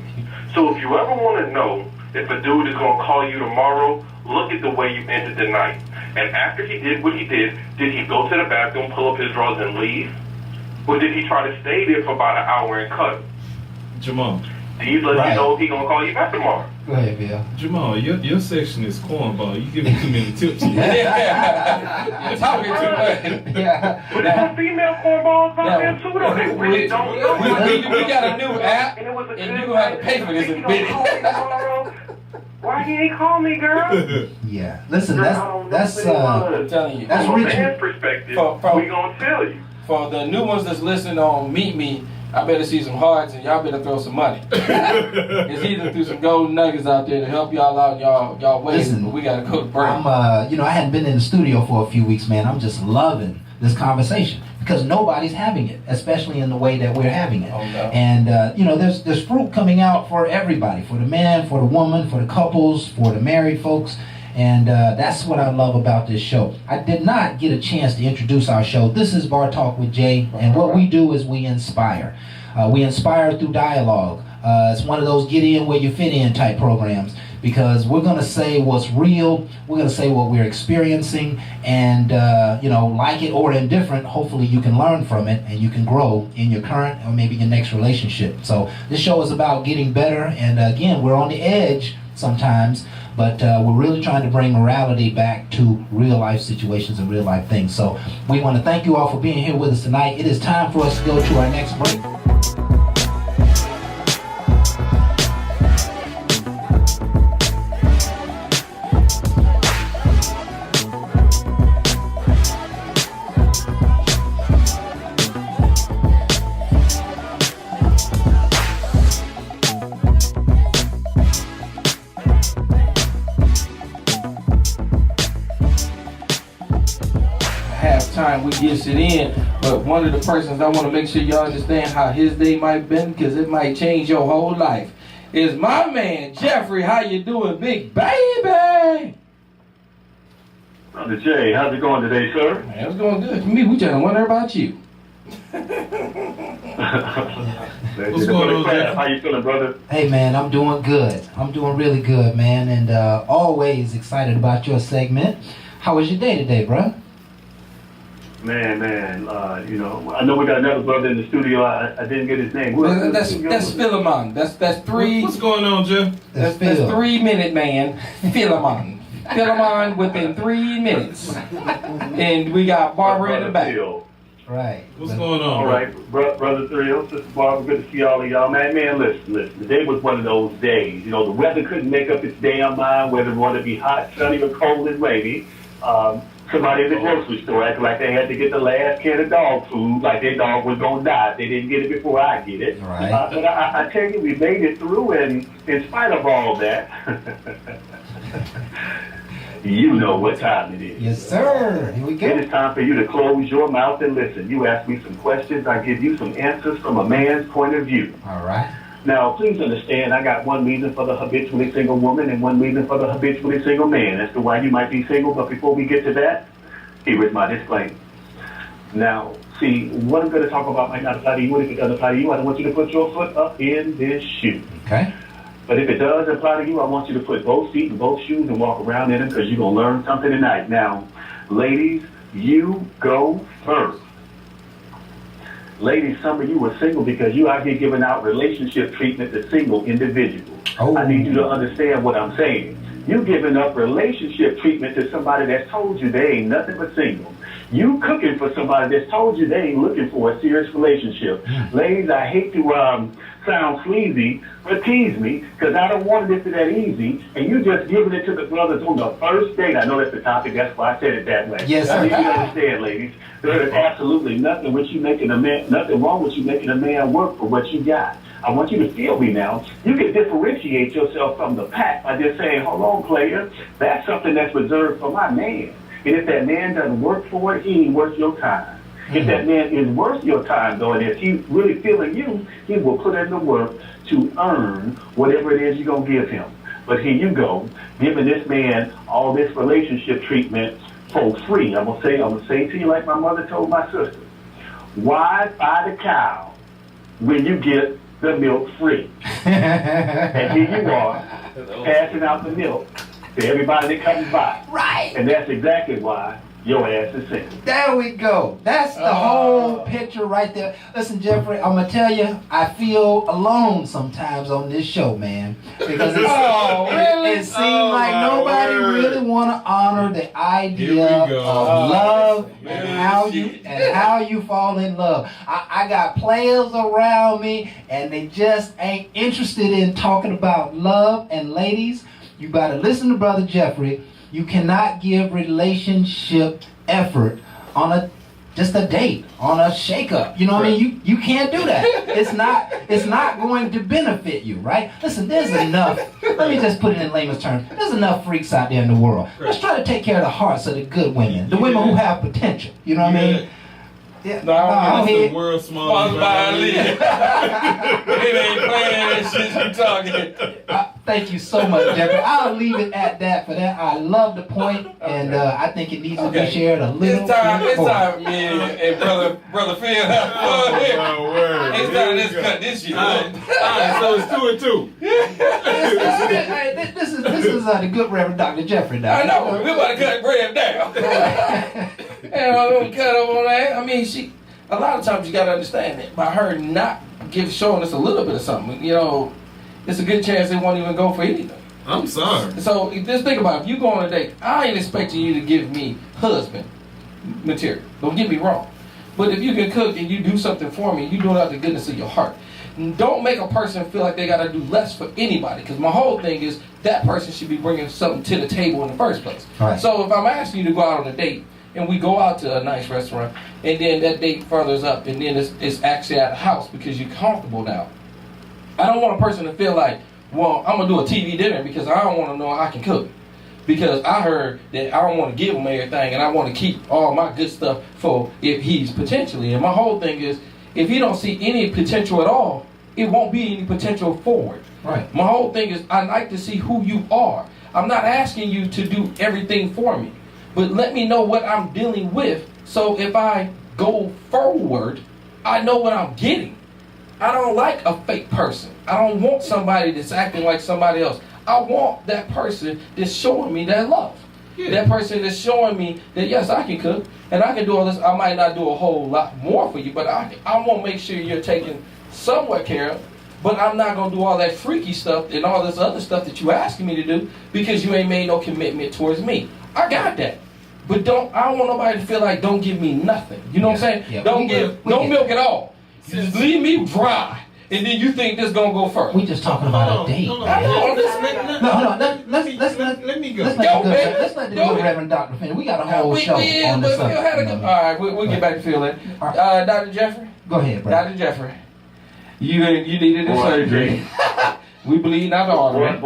So if you ever want to know if a dude is going to call you tomorrow, look at the way you ended the night. And after he did what he did he go to the bathroom, pull up his drawers, and leave? Or did he try to stay there for about an hour and cut? Jamal. These let Right. you know if he going to call you back tomorrow. Go ahead, Bill. Jamal, your section is cornball. You giving too many tips. Yeah. You're talking too much. Yeah. But there's female cornballs out there too, though. They really don't know. We got a new app, And it was a and good you're gonna have to night. pay for this He in a don't minute. call me tomorrow. Why he ain't call me, girl? Yeah. Listen, Girl, I don't know that's what it was. I'm telling you. That's From a reaching. man's perspective, From- we gonna tell you. For the new ones that's listening on Meet Me, I better see some hearts and y'all better throw some money. It's either through some golden nuggets out there to help y'all out y'all ways, Listen, but we gotta go to break. I'm I hadn't been in the studio for a few weeks, man. I'm just loving this conversation because nobody's having it, especially in the way that we're having it. Oh, no. And there's fruit coming out for everybody, for the man, for the woman, for the couples, for the married folks. And that's what I love about this show. I did not get a chance to introduce our show. This is Bar Talk with Jay, and what we do is we inspire. We inspire through dialogue. It's one of those get in where you fit in type programs because we're going to say what's real. We're going to say what we're experiencing, and like it or indifferent, hopefully you can learn from it and you can grow in your current or maybe your next relationship. So this show is about getting better, and again, we're on the edge sometimes, but we're really trying to bring morality back to real life situations and real life things. So we want to thank you all for being here with us tonight. It is time for us to go to our next break. Halftime, we gets it in, but one of the persons I want to make sure y'all understand how his day might been, because it might change your whole life, is my man Jeffrey. How you doing, big baby? Brother Jay, how's it going today, sir? Man, it's going good for me. We just wonder about you. What's going on, Jeff? How you feeling, brother? Hey man, I'm doing good. I'm doing really good, man, and always excited about your segment. How was your day today, bro? Man, I know we got another brother in the studio. I didn't get his name. Who That's Philemon. That's three. What's going on, Jeff? That's Phil. 3 minute man. Philemon. Philemon within 3 minutes. And we got Barbara in the back. Right. What's going on? All right, brother Thrill, Sister Barbara, good to see all of y'all. Man, listen. Today was one of those days. You know, the weather couldn't make up its damn mind whether it wanted to be hot, sunny, or cold and rainy. Somebody in the grocery store acted like they had to get the last can of dog food, like their dog was going to die if they didn't get it before I get it. Right. But I tell you, we made it through, and in spite of all that, you know what time it is. Yes, sir. Here we It go. is time for you to close your mouth and listen. You ask me some questions, I give you some answers from a man's point of view. All right. Now, please understand, I got one reason for the habitually single woman and one reason for the habitually single man as to why you might be single. But before we get to that, here is my disclaimer. Now, see, what I'm going to talk about might not apply to you. And if it does apply to you, I don't want you to put your foot up in this shoe. Okay. But if it does apply to you, I want you to put both feet in both shoes and walk around in them because you're going to learn something tonight. Now, ladies, you go first. Ladies, some of you are single because you out here giving out relationship treatment to single individuals. Oh. I need you to understand what I'm saying. You giving up relationship treatment to somebody that's told you they ain't nothing but single. You cooking for somebody that's told you they ain't looking for a serious relationship. Ladies, I hate to sound sleazy, but tease me, because I don't want it that easy, and you just giving it to the brothers on the first date. I know that's the topic, that's why I said it that way. Yes, sir. I need you to understand, ladies, there is absolutely nothing with you making a man, nothing wrong with you making a man work for what you got. I want you to feel me now. You can differentiate yourself from the pack by just saying, hold on, player, that's something that's reserved for my man. And if that man doesn't work for it, he ain't worth your time. If that man is worth your time, though, and if he's really feeling you, he will put in the work to earn whatever it is you're going to give him. But here you go, giving this man all this relationship treatment for free. I'm going to say to you like my mother told my sister, why buy the cow when you get the milk free? And here you are, passing out the milk to everybody that comes by. Right. And that's exactly why your ass is single. There we go. That's the whole picture right there. Listen, Jeffrey, I'm going to tell you, I feel alone sometimes on this show, man. Because it seems like nobody really want to honor the idea of love and how you fall in love. I got players around me, and they just ain't interested in talking about love. And ladies, you better listen to Brother Jeffrey. You cannot give relationship effort on just a date, on a shake-up. You know what I mean? You can't do that. It's not going to benefit you, right? Listen, there's enough, let me just put it in layman's terms, there's enough freaks out there in the world. Let's try to take care of the hearts of the good women, the women who have potential. You know what I mean? Yeah. That's the world's smallest violin. It ain't playing that shit you talking. Thank you so much, Jeffrey. I'll leave it at that for that. I love the point, and I think it needs to be shared a little It's time, more. man, and brother Phil. It's time to cut this shit. All right, so it's 2-2. Hey, this is the good Reverend Dr. Jeffrey now. I know. We about to cut Graham down. And I'm gonna cut up on that. I mean, a lot of times you gotta understand that by her not showing us a little bit of something, you know, it's a good chance they won't even go for anything. I'm sorry. So just think about it. If you go on a date, I ain't expecting you to give me husband material. Don't get me wrong. But if you can cook and you do something for me, you do it out of the goodness of your heart. Don't make a person feel like they gotta do less for anybody. Because my whole thing is that person should be bringing something to the table in the first place. Right. So if I'm asking you to go out on a date, and we go out to a nice restaurant, and then that date furthers up, and then it's actually at a house because you're comfortable now. I don't want a person to feel like, well, I'm going to do a TV dinner because I don't want to know I can cook. Because I heard that I don't want to give him everything, and I want to keep all my good stuff for if he's potentially. And my whole thing is, if he don't see any potential at all, it won't be any potential forward. Right. My whole thing is, I like to see who you are. I'm not asking you to do everything for me. But let me know what I'm dealing with, so if I go forward, I know what I'm getting. I don't like a fake person. I don't want somebody that's acting like somebody else. I want that person that's showing me that love. Yeah. That person that's showing me that, yes, I can cook, and I can do all this. I might not do a whole lot more for you, but I want to make sure you're taken somewhat care of. But I'm not going to do all that freaky stuff and all this other stuff that you asking me to do because you ain't made no commitment towards me. I got that. But I don't want nobody to feel like don't give me nothing. You know what I'm saying? Yeah. Don't give no milk at all. Just leave me dry. And then you think this gonna go further. We just talking about a date. Hold on. I know, Let's Let me go. let the good Reverend Doctor finish. We got a whole show on this Phil had a good. All right, we'll get back to Phil then. Dr. Jeffrey. Go ahead, bro. Dr. Jeffrey. You needed a surgery. We bleed out the artery.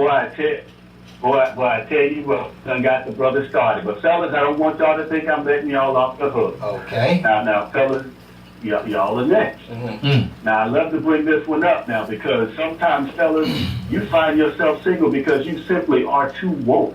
Boy, I tell you what, done got the brother started. But fellas, I don't want y'all to think I'm letting y'all off the hook. Okay. Now, fellas, y'all are next. Mm-hmm. Now, I love to bring this one up now because sometimes, fellas, you find yourself single because you simply are too woke.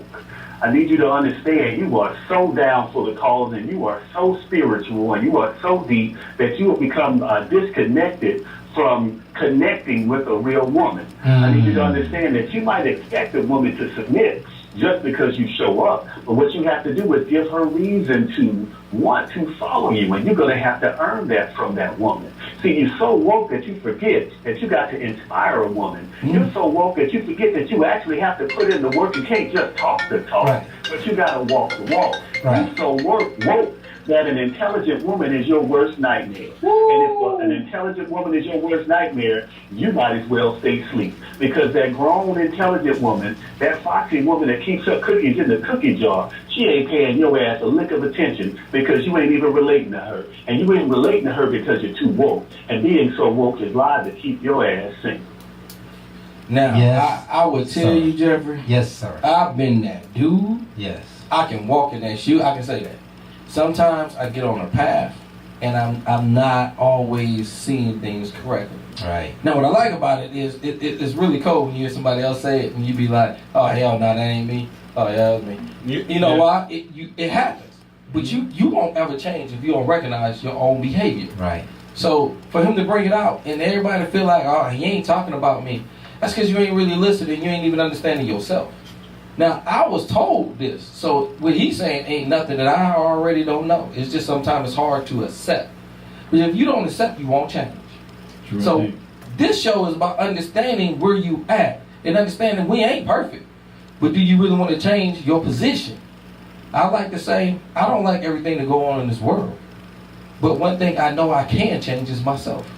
I need you to understand you are so down for the cause and you are so spiritual and you are so deep that you will become disconnected from connecting with a real woman. I need you to understand that you might expect a woman to submit just because you show up, but what you have to do is give her reason to want to follow you, and you're going to have to earn that from that woman. See, you're so woke that you forget that you got to inspire a woman. You're so woke that you forget that you actually have to put in the work. You can't just talk the talk, but you got to walk the walk. Right. You're so woke that an intelligent woman is your worst nightmare. And if an intelligent woman is your worst nightmare, you might as well stay asleep. Because that grown, intelligent woman, that foxy woman that keeps her cookies in the cookie jar, she ain't paying your ass a lick of attention because you ain't even relating to her. And you ain't relating to her because you're too woke. And being so woke is lies to keep your ass single. Now, Yes, I would tell sir. you, Jeffrey, Yes, sir. I've been that dude. Yes. I can walk in that shoe. I can say that. Sometimes I get on a path, and I'm not always seeing things correctly. Right. Now, what I like about it is it's really cool when you hear somebody else say it, and you be like, "Oh hell, no, that ain't me. Oh yeah, that's me." You know why? It happens, but you won't ever change if you don't recognize your own behavior. Right. So for him to bring it out and everybody feel like, "Oh, he ain't talking about me," that's because you ain't really listening. You ain't even understanding yourself. Now, I was told this, so what he's saying ain't nothing that I already don't know. It's just sometimes it's hard to accept. But if you don't accept, you won't change. True So indeed. this show is about understanding where you at and understanding we ain't perfect. But do you really want to change your position? I like to say, I don't like everything to go on in this world. But one thing I know I can change is myself.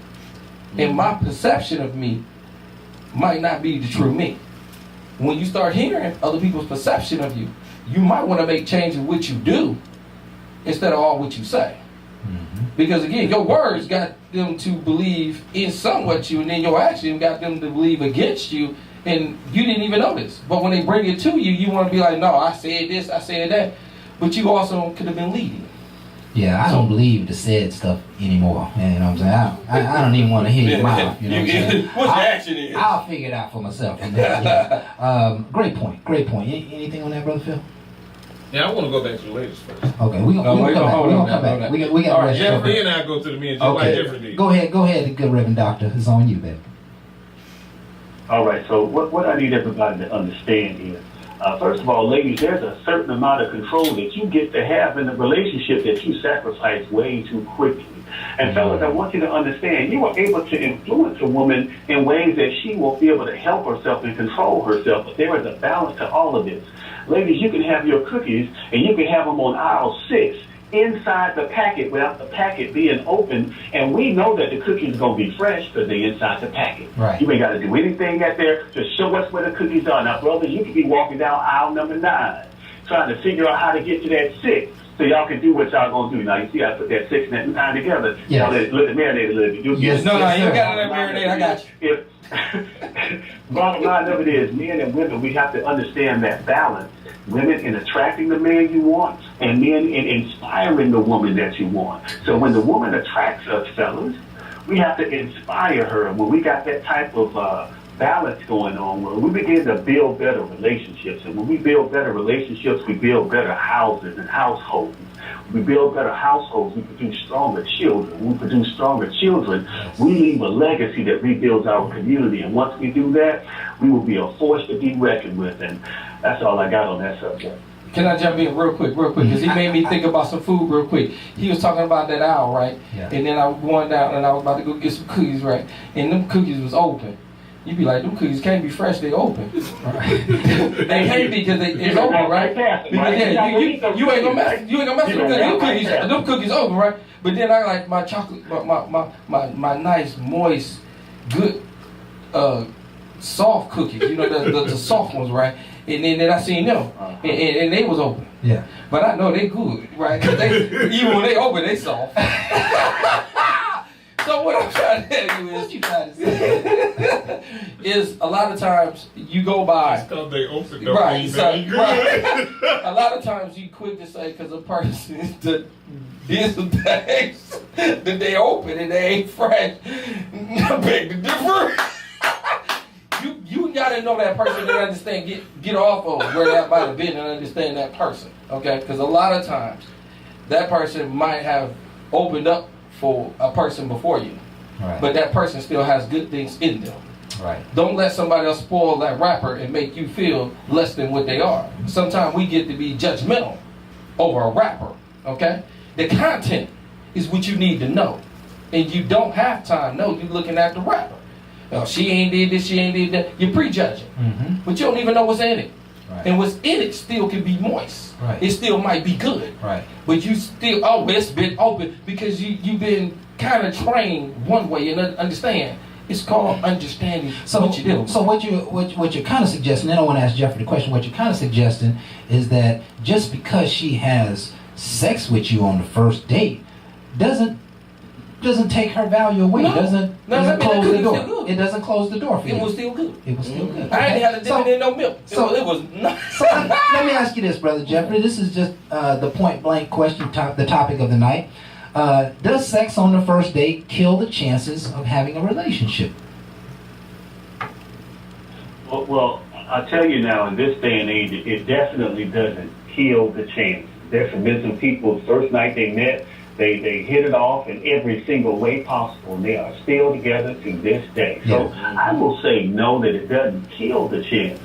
And my perception of me might not be the true me. When you start hearing other people's perception of you, you might want to make change in what you do instead of all what you say. Because again, your words got them to believe in somewhat you, and then your action got them to believe against you, and you didn't even notice. But when they bring it to you, you want to be like, no, I said this, I said that. But you also could have been leading. Yeah, I don't believe the said stuff anymore. You know what I'm saying? I don't even want to hear your mouth. You know what I'm saying? What your action is. I'll figure it out for myself. From there, yeah. Great point. Great point. Anything on that, Brother Phil? Yeah, I want to go back to the ladies first. Okay, we're going to come back. We got All right, rest Jeffrey and I go to the men just like Jeffrey did. Go ahead, good Reverend Doctor. It's on you, baby. All right, so what I need everybody to understand here. First of all, ladies, there's a certain amount of control that you get to have in a relationship that you sacrifice way too quickly. And fellas, I want you to understand, you are able to influence a woman in ways that she will be able to help herself and control herself, but there is a balance to all of this. Ladies, you can have your cookies, and you can have them on aisle 6, inside the packet without the packet being open, and we know that the cookies are going to be fresh because they're inside the packet. Right. You ain't got to do anything out there to show us where the cookies are. Now, brothers, you could be walking down aisle number 9, trying to figure out how to get to that 6, so y'all can do what y'all going to do. Now, you see, I put that 6 and that 9 together. Yes. Y'all let it marinate a little bit. Yes, No, yes, you sir. got that marinade. I got you. Bottom line of it is, men and women, we have to understand that balance. Women in attracting the man you want, and men in inspiring the woman that you want. So when the woman attracts us, fellas, we have to inspire her. When we got that type of balance going on, where we begin to build better relationships. And when we build better relationships, we build better houses and households. We build better households, we produce stronger children. When we produce stronger children, we leave a legacy that rebuilds our community. And once we do that, we will be a force to be reckoned with. And that's all I got on that subject. Can I jump in real quick? Because he made me think about some food real quick. He was talking about that owl, right? Yeah. And then I was going down and I was about to go get some cookies, right? And them cookies was open. You'd be like, them cookies can't be fresh, they open. They can't be because it's open, right? Because yeah, you ain't gonna mess with them cookies. Them cookies open, right? But then I like my chocolate, my nice, moist, good, soft cookies. You know, the soft ones, right? And then I seen them, and they was open. Yeah. But I know they good, right? 'Cause even when they open, they soft. So what I'm trying to tell you is, What you trying to say? is a lot of times you go by. Because they open the Right, so, good. right. A lot of times you quick to say because a person that did some things that they open and they ain't fresh. I beg to differ. You gotta know that person and understand. Get off of where that might have been and understand that person. Okay, because a lot of times that person might have opened up for a person before you, Right. but that person still has good things in them. Right. Don't let somebody else spoil that rapper and make you feel less than what they are. Sometimes we get to be judgmental over a rapper, okay? The content is what you need to know. And you don't have time. No, you're looking at the rapper. Oh, she ain't did this, she ain't did that. You're prejudging. Mm-hmm. But you don't even know what's in it. Right. And what's in it still can be moist. Right. It still might be good. Right. But you still, it's been open because you've been kind of trained one way and understand. It's called understanding what you're doing. So what you're kind of suggesting, and I want to ask Jeffrey the question, what you're kind of suggesting is that just because she has sex with you on the first date doesn't take her value away. No. Doesn't that close the cookie was door. still good. It doesn't close the door for you. It was still good. It was still good. I ain't had to dip it in no milk. So- It was not. So let me ask you this, Brother Jeffrey. This is just the point blank question, the topic of the night. Does sex on the first date kill the chances of having a relationship? Well, I'll tell you now, in this day and age, it definitely doesn't kill the chance. There's some people, first night they met, they hit it off in every single way possible, and they are still together to this day. So I will say no, that it doesn't kill the chances,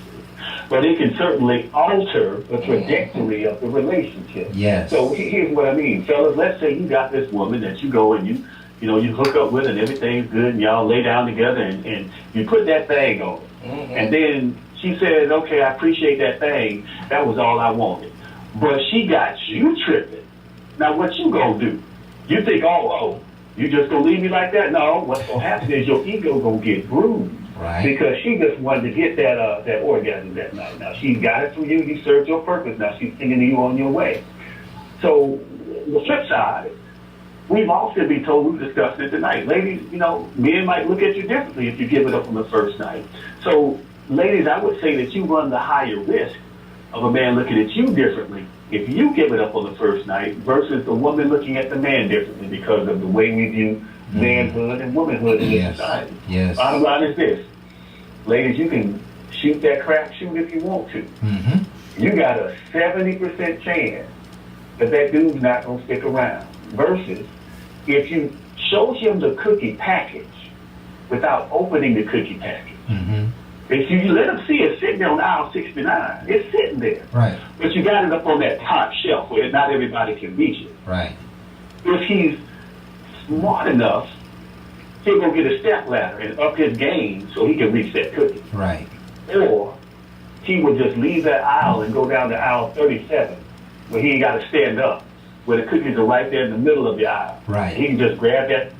but it can certainly alter the trajectory of the relationship. Yes. So here's what I mean, fellas. Let's say you got this woman that you go and you hook up with, and everything's good, and y'all lay down together, and you put that thing on. And then she says, okay, I appreciate that thing. That was all I wanted. But she got you tripping. Now, what you gonna do? You think, you just gonna leave me like that? No, what's gonna happen is your ego gonna get bruised. Right. Because she just wanted to get that orgasm that night. Now, she got it from you. You served your purpose. Now, she's sending you on your way. So, the flip side, we've also been told, we've discussed it tonight. Ladies, men might look at you differently if you give it up on the first night. So, ladies, I would say that you run the higher risk of a man looking at you differently if you give it up on the first night versus the woman looking at the man differently because of the way we view manhood and womanhood in this society. Yes. Bottom line is this. Ladies, you can shoot that crap shoot if you want to. Mm-hmm. You got a 70% chance that dude's not going to stick around versus if you show him the cookie package without opening the cookie package. Mm-hmm. If you let him see it sitting there on aisle 69, it's sitting there. Right. But you got it up on that top shelf where not everybody can reach it. Right. If he's smart enough, he'll go get a step ladder and up his game so he can reach that cookie. Right. Or he would just leave that aisle and go down to aisle 37 where he ain't got to stand up, where the cookies are right there in the middle of the aisle. Right. He can just grab that,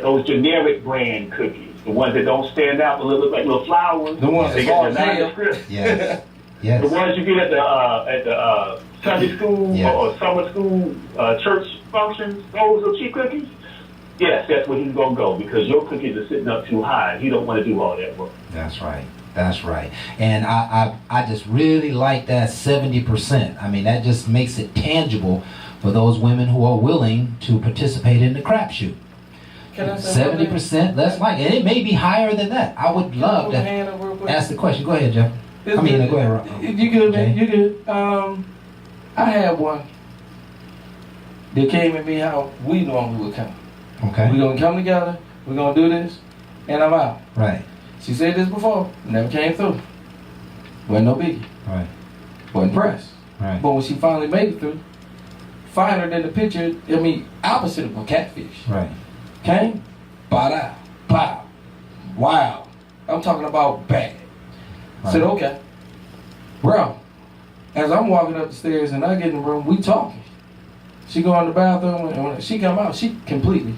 those generic brand cookies, the ones that don't stand out, that look like little flowers. The ones they that get fall the down. nondescript. Yes. Yes. The ones you get at the Sunday school Yes. or summer school church functions, those are cheap cookies. Yes, that's where he's gonna go because your cookies are sitting up too high. He don't want to do all that work. That's right. That's right. And I just really like that 70%. I mean, that just makes it tangible for those women who are willing to participate in the crapshoot. Can I say 70% less like, and it may be higher than that. I would love to ask the question. Go ahead, Jeff. Go ahead, Rob. You good, man? You good? I had one that came at me how we normally would come. Okay. We're gonna come together. We're gonna do this, and I'm out. Right. She said this before, never came through. Wasn't no biggie. Right. Wasn't pressed. Right. But when she finally made it through, finer than the picture. Opposite of a catfish. Right. Came, ba-da, pow, wow. I'm talking about bad. Right. Said, okay. Bro, as I'm walking up the stairs and I get in the room, we talking. She go in the bathroom and when she come out, she completely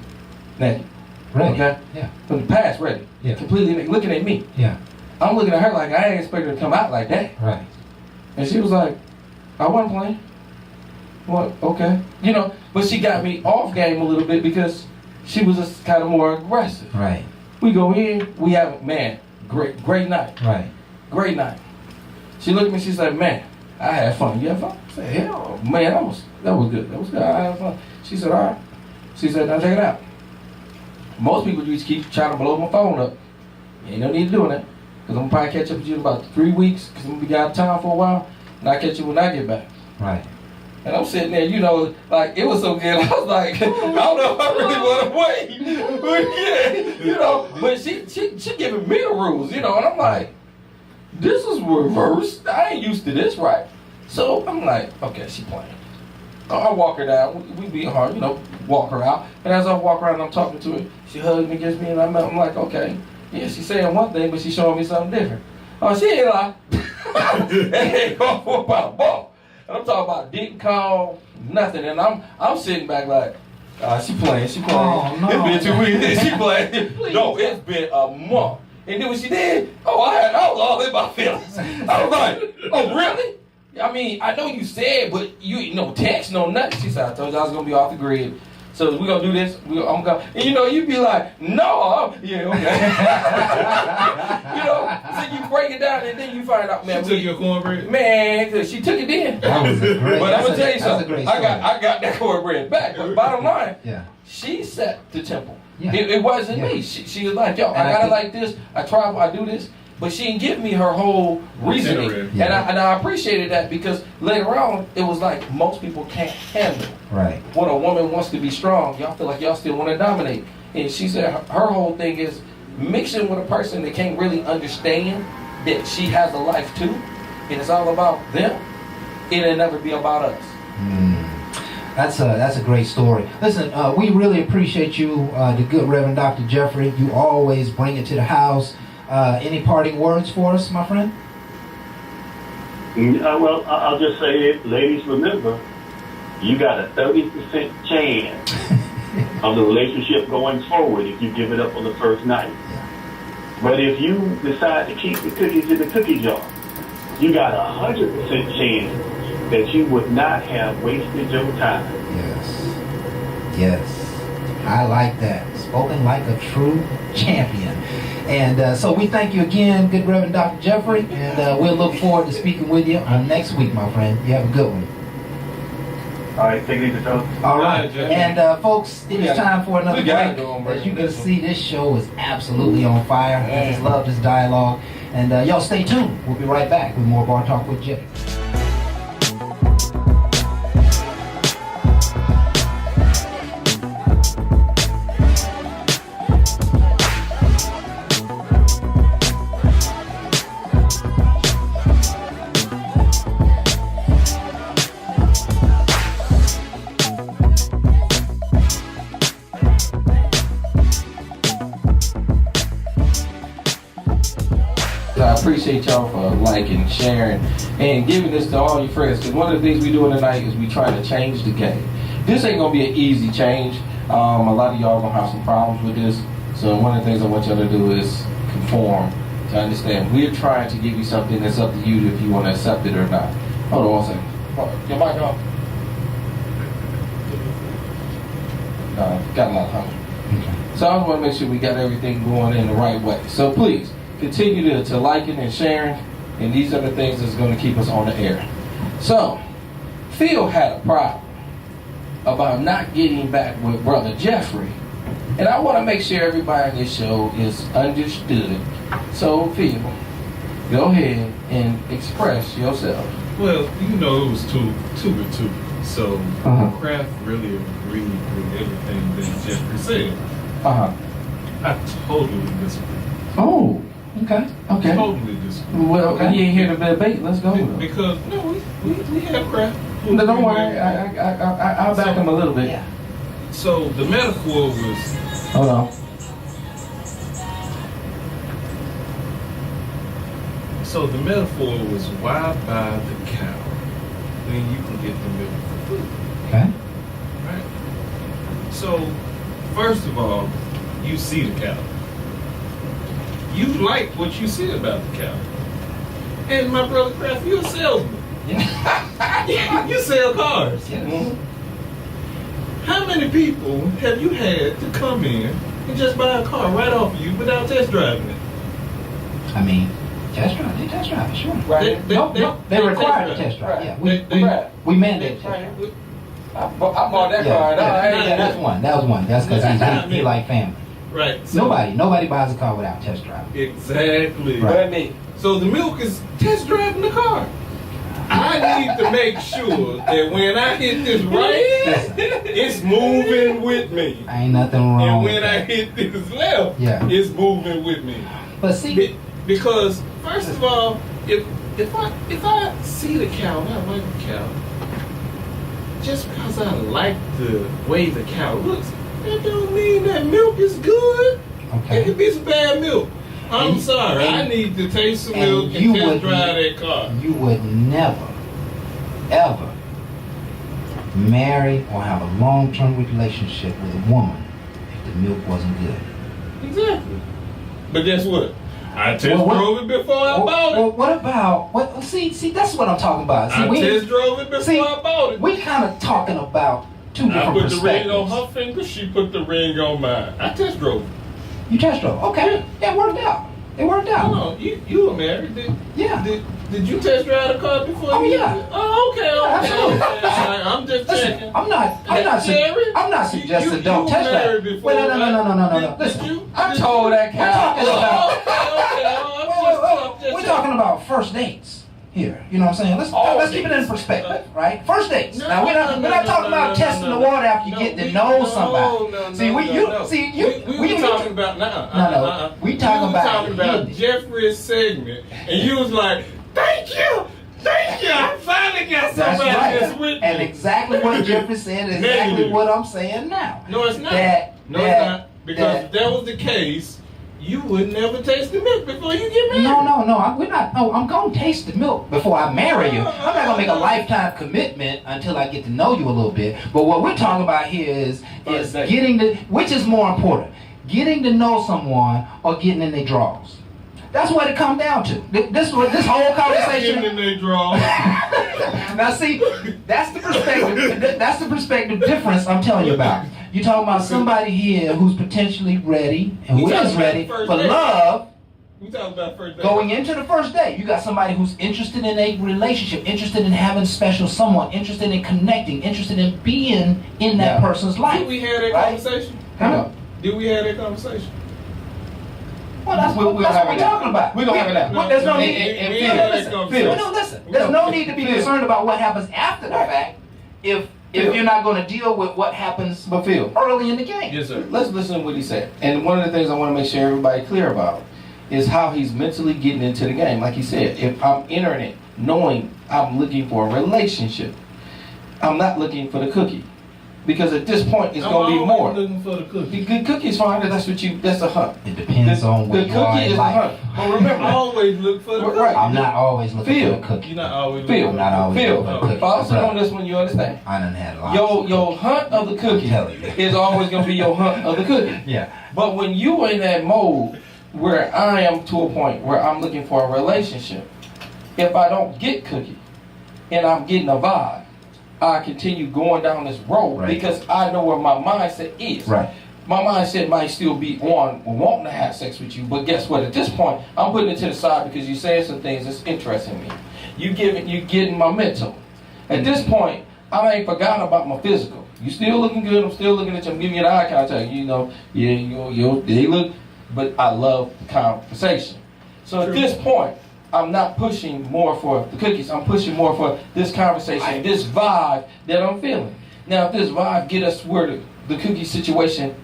naked. Ready. Okay? Yeah. From the past, ready. Yeah. Completely naked, looking at me. Yeah. I'm looking at her like I ain't expecting her to come out like that. Right. And she was like, I wasn't playing. What? Okay. But she got me off game a little bit because she was just kind of more aggressive. Right. We go in, we have, great night. Right. Great night. She looked at me, she said, man, I had fun. You had fun? I said, hell, man, that was good. That was good. I had fun. She said, all right. She said, now check it out. Most people just keep trying to blow my phone up. Ain't no need to doing that. Because I'm going to probably catch up with you in about 3 weeks because I'm going to be out of town for a while. And I'll catch you when I get back. Right. And I'm sitting there, it was so good. I was like, I don't know if I really want to wait. But yeah, but she giving me the rules, and I'm like, this is reversed. I ain't used to this, right? So I'm like, okay, she playing. I walk her down. We be hard, walk her out. And as I walk around, I'm talking to her. She hugs me, gives me, and I'm like, okay. Yeah, she's saying one thing, but she's showing me something different. Oh, she ain't lie. It ain't going for about a buck. And I'm talking about didn't call nothing, and I'm sitting back like, she playing. Oh, no. It's been 2 weeks. She playing. No, it's been a month. And then when she did, I was all in my feelings. I was like, oh really? I mean, I know you said, but you ain't no text, no nothing. She said, I told you I was gonna be off the grid. So we gonna do this. I'm gonna, and you'd be like, no, yeah, okay. So you break it down, and then you find out, man. She took your cornbread? Man, cause she took it in. That was a great. But I'm gonna tell you something. Great I got that cornbread back. But bottom line, Yeah. she set the tempo. Yeah. It wasn't Yeah. me. She was like, yo, And I I got it think- like this. I try, I do this. But she didn't give me her whole reasoning. Yeah. And I appreciated that because later on, it was like most people can't handle Right. when a woman wants to be strong. Y'all feel like y'all still want to dominate. And she said her whole thing is mixing with a person that can't really understand that she has a life too. And it's all about them. It'll never be about us. That's a great story. Listen, we really appreciate you, the good Reverend Dr. Jeffrey. You always bring it to the house. Any parting words for us, my friend? Well, I'll just say it. Ladies, remember, you got a 30% chance of the relationship going forward if you give it up on the first night. But if you decide to keep the cookies in the cookie jar, you got a 100% chance that you would not have wasted your time. Yes. I like that. Spoken like a true champion. And so we thank you again, good Reverend Dr. Jeffrey, and we'll look forward to speaking with you on next week, my friend. You have a good one. All right, take it easy, fellas. All right. Jeffrey. And folks, it is time for another we gotta break. go on As break you on can this one. see, this show is absolutely on fire. I just love this dialogue. And y'all stay tuned. We'll be right back with more Bar Talk with Jay. I appreciate y'all for liking, sharing, and giving this to all your friends. Because one of the things we doing tonight is we trying to change the game. This ain't gonna be an easy change. A lot of y'all gonna have some problems with this. So one of the things I want y'all to do is conform to understand. We're trying to give you something that's up to you if you want to accept it or not. Hold on one second. Your mic off? No, got a lot of time. So I want to make sure we got everything going in the right way. So please, continue to liking and sharing, and these are the things that's going to keep us on the air. So, Phil had a problem about not getting back with Brother Jeffrey, and I want to make sure everybody on this show is understood. So, Phil, go ahead and express yourself. Well, it was two to two. So Kraft really agreed with everything that Jeffrey said. I totally disagree. Oh, okay. Totally disagree. Well, you ain't here to debate. Let's go. Because we have Kraft. No, don't worry. I'll back him a little bit. Yeah. So the metaphor was. Hold on. So the metaphor was, why buy the cow when you can get the milk for free? Okay. Right? So, first of all, you see the cow. You like what you see about the cow. And my brother Kraft, you're a salesman. You sell cars. Mhm. How many people have you had to come in and just buy a car right off of you without test driving it? I mean, test drive. They test drive, sure. Right. They require the test drive. Yeah, we mandate test drive. I bought that Yeah, car. yeah, that's one. That was one. That's because he like family. Right. So, Nobody buys a car without test drive. Exactly. Right. So the milk is test driving the car. I need to make sure that when I hit this right, it's moving with me. Ain't nothing wrong. And with when I that. hit this left, Yeah. it's moving with me. But see, Because first of all, if I see the cow and I like the cow, just because I like the way the cow looks, that don't mean that milk is good. It okay. could be some bad milk. I'm sorry. I need to taste some and milk you and test would- drive that car. You would never, ever marry or have a long-term relationship with a woman if the milk wasn't good. Exactly. But guess what? I test Well, what- drove it before I bought it. Well, what about what? See, that's what I'm talking about. See, I test drove it before see, I bought it. we kind of talking about two I different put the ring on perspectives. her finger. She put the ring on mine. I test drove it. You test drove, okay? Yeah, it worked out. It worked out. Hold on, you were married. Yeah. Did you test drive the car before? Oh, you yeah. Oh, okay. absolutely. I'm just Listen, checking. I'm not suggesting don't you test married that. before, Wait, no. Did Listen, you? I told that we're talking about. Okay. We're talking about first dates here. You know what I'm saying? Let's keep it in perspective, right? First dates. Now we're not talking about testing the water after you get to know somebody. See, we talking about No. We talking about hitting it. Jeffrey's segment, and you was like, "Thank you, I finally got That's somebody right. that's with me." And exactly what Jeffrey said is exactly Negative. what I'm saying now. No, it's not. That- no, that- it's not. Because if that was the case, you would never taste the milk before you get married. No. We're not. No, I'm gonna taste the milk before I marry you. I'm not gonna make a lifetime commitment until I get to know you a little bit. But what we're talking about here is First date. getting to, which is more important, getting to know someone or getting in their drawers. That's what it comes down to. This whole Getting conversation. in their draw. Now see, that's the perspective. That's the perspective difference I'm telling you about. You're talking about somebody here who's potentially ready and who We talking is about ready first for date. love. We talking about first date. Going into the first date, you got somebody who's interested in a relationship, interested in having special someone, interested in connecting, interested in being in that person's life. Did we have that right? conversation? Huh? Did we have that conversation? Well, that's We'll what have we're it now. talking about. We're gonna have it now. Well, there's no No, need. and we Phil, had that listen, conversation. Phil, listen. There's no need to be concerned about what happens after the fact if you're not going to deal with what happens But Phil, early in the game. Yes, sir. let's listen to what he said. And one of the things I want to make sure everybody clear about is how he's mentally getting into the game. Like he said, if I'm entering it knowing I'm looking for a relationship, I'm not looking for the cookie. Because at this point, it's going to be more. Looking for the cookie. The good cookie's fine. That's the hunt. It depends on where the you are cookie in is the life. hunt. But remember, Always look for the cookie. Right. I'm not always looking Phil, for a cookie. You're not always Phil, looking not always Phil, looking for a cookie. follow us on this one, you understand. I done had a lot. Your hunt of the cookie Telling you. is always going to be your hunt of the cookie. Yeah. But when you in that mode where I am to a point where I'm looking for a relationship, if I don't get cookie and I'm getting a vibe, I continue going down this road Right. because I know where my mindset is. Right. My mindset might still be on wanting to have sex with you, but guess what? At this point, I'm putting it to the side because you're saying some things that's interesting me. You getting my mental. At this point, I ain't forgotten about my physical. You still looking good. I'm still looking at you. I'm giving you the eye contact. You know, they look, but I love conversation. So at this point, I'm not pushing more for the cookies. I'm pushing more for this conversation, this vibe that I'm feeling. Now, if this vibe get us where the cookie situation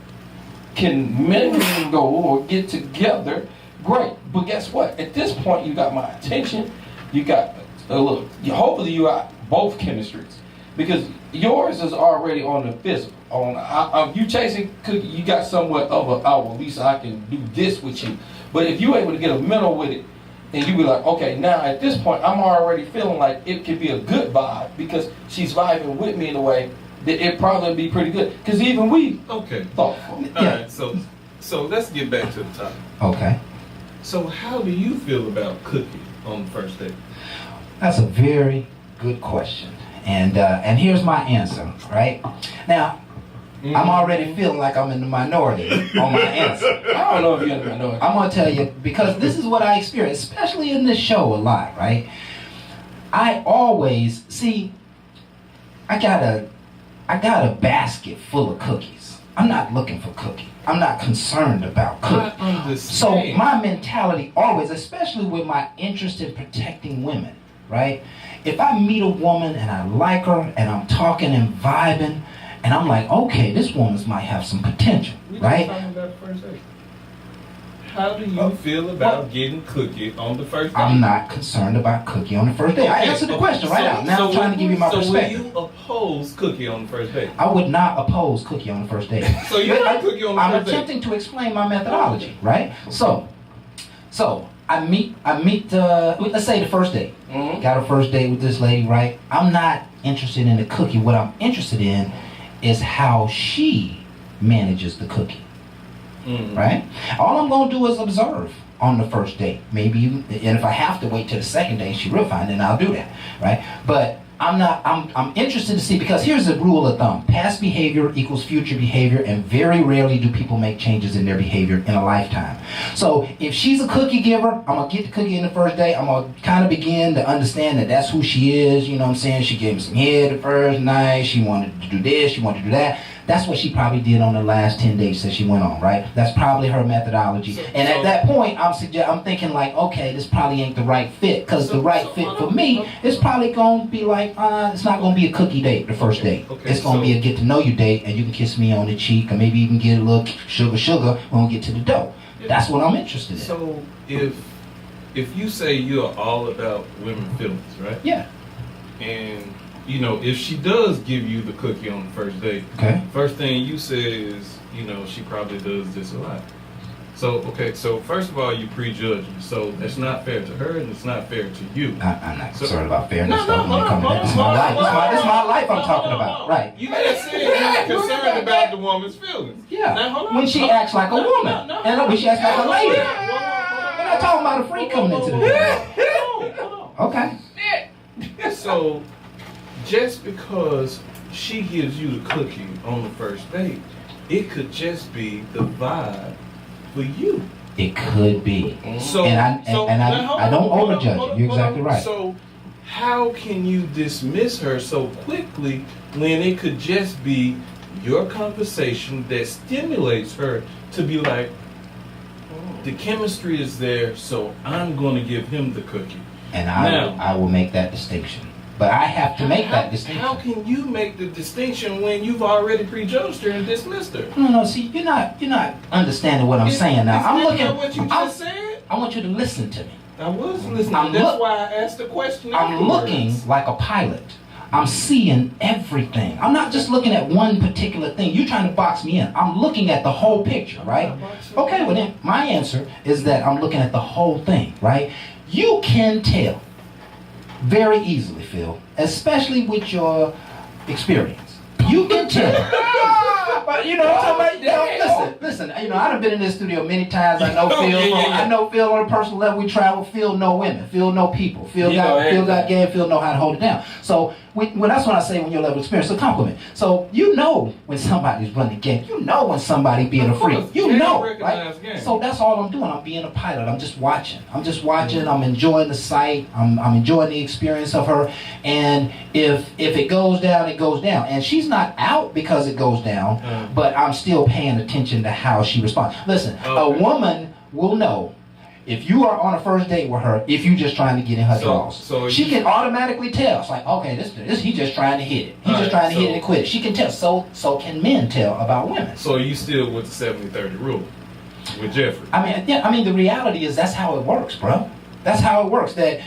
can mingle or get together, great. But guess what? At this point, you got my attention. You got a look. Hopefully, you got both chemistries because yours is already on the physical. On you chasing cookie, you got somewhat of a. Oh, well, at least I can do this with you. But if you able to get a mental with it, and you be like, okay, now at this point, I'm already feeling like it could be a good vibe because she's vibing with me in a way that it probably be pretty good. Because even we Okay. thoughtful. All right. So let's get back to the topic. Okay. So how do you feel about cookie on the first date? That's a very good question. And here's my answer, right? Now, I'm already feeling like I'm in the minority on my answer. I don't know if you're in the minority. I'm gonna tell you because this is what I experience, especially in this show a lot, right? I always see I got a basket full of cookies. I'm not looking for cookie. I'm not concerned about cookie. I understand. So my mentality always, especially with my interest in protecting women, right? If I meet a woman and I like her and I'm talking and vibing, and I'm like, okay, this woman might have some potential, We right? just talking about the first date. How do you feel about getting cookie on the first date? I'm not concerned about cookie on the first date. I answered the question right now. Now I'm trying to give you my perspective. So will you oppose cookie on the first date? I would not oppose cookie on the first date. So you like cookie on the I'm first date? attempting to explain my methodology, right? So, So I meet. Let's say the first date. Got a first date with this lady, right? I'm not interested in the cookie. What I'm interested in is how she manages the cookie. Right? All I'm gonna do is observe on the first date. Maybe, and if I have to wait till the second date, she real fine, then I'll do that. Right? But I'm interested to see, because here's a rule of thumb: past behavior equals future behavior, and very rarely do people make changes in their behavior in a lifetime. So if she's a cookie giver, I'm gonna get the cookie in the first day. I'm gonna kind of begin to understand that that's who she is. You know what I'm saying? She gave me some head the first night. She wanted to do this. She wanted to do that. That's what she probably did on the last 10 dates that she went on, right? That's probably her methodology. And at that point, I'm thinking like, okay, this probably ain't the right fit, because the right fit for me is probably going to be like, it's not going to be a cookie date the first date. It's going to be a get to know you date, and you can kiss me on the cheek, or maybe even get a little sugar when we get to the dough. That's what I'm interested in. So if you say you're all about women's feelings, right? Yeah. And you know, if she does give you the cookie on the first date, first thing you say is, you know, she probably does this a lot. So, so first of all, you prejudge her. So that's not fair to her, and it's not fair to you. I'm not concerned about fairness. This is my life. This is my life I'm talking about. Right. You just said you're concerned about the woman's feelings. Yeah. Now, hold on. When she acts like a woman. And when she acts like a lady. We're not talking about a freak coming into the world. Okay. So, just because she gives you the cookie on the first date, it could just be the vibe for you. It could be. So, I don't overjudge it. You're exactly right. So, how can you dismiss her so quickly when it could just be your conversation that stimulates her to be like, the chemistry is there, so I'm going to give him the cookie. And I will make that distinction. But I have to make that distinction. How can you make the distinction when you've already prejudged her and dismissed her? No. See, you're not understanding what I'm saying now. I'm looking at what you just said. I want you to listen to me. I was listening. That's why I asked the question. I'm looking like a pilot. I'm seeing everything. I'm not just looking at one particular thing. You're trying to box me in. I'm looking at the whole picture, right? Okay, well then my answer is that I'm looking at the whole thing, right? You can tell very easily, Phil, especially with your experience. You can tell. But you know, listen. You know, I've been in this studio many times. I know Phil. I know Phil on a personal level. We travel. Phil know women. Phil know people. Phil got game. Phil know how to hold it down. So that's when I say when your level of experience, a compliment. So you know when somebody's running game. You know when somebody being a freak. You know, right? So that's all I'm doing. I'm being a pilot. I'm just watching. I'm enjoying the sight. I'm enjoying the experience of her. And if it goes down, it goes down. And she's not out because it goes down. But I'm still paying attention to how she responds. Listen, a woman will know if you are on a first date with her, if you're just trying to get in her drawers. So she can automatically tell. It's like, okay, this he's just trying to hit it. He's just trying to hit it and quit it. She can tell. So can men tell about women. So you still with the 70-30 rule with Jeffrey? I mean, the reality is that's how it works, bro. That's how it works. That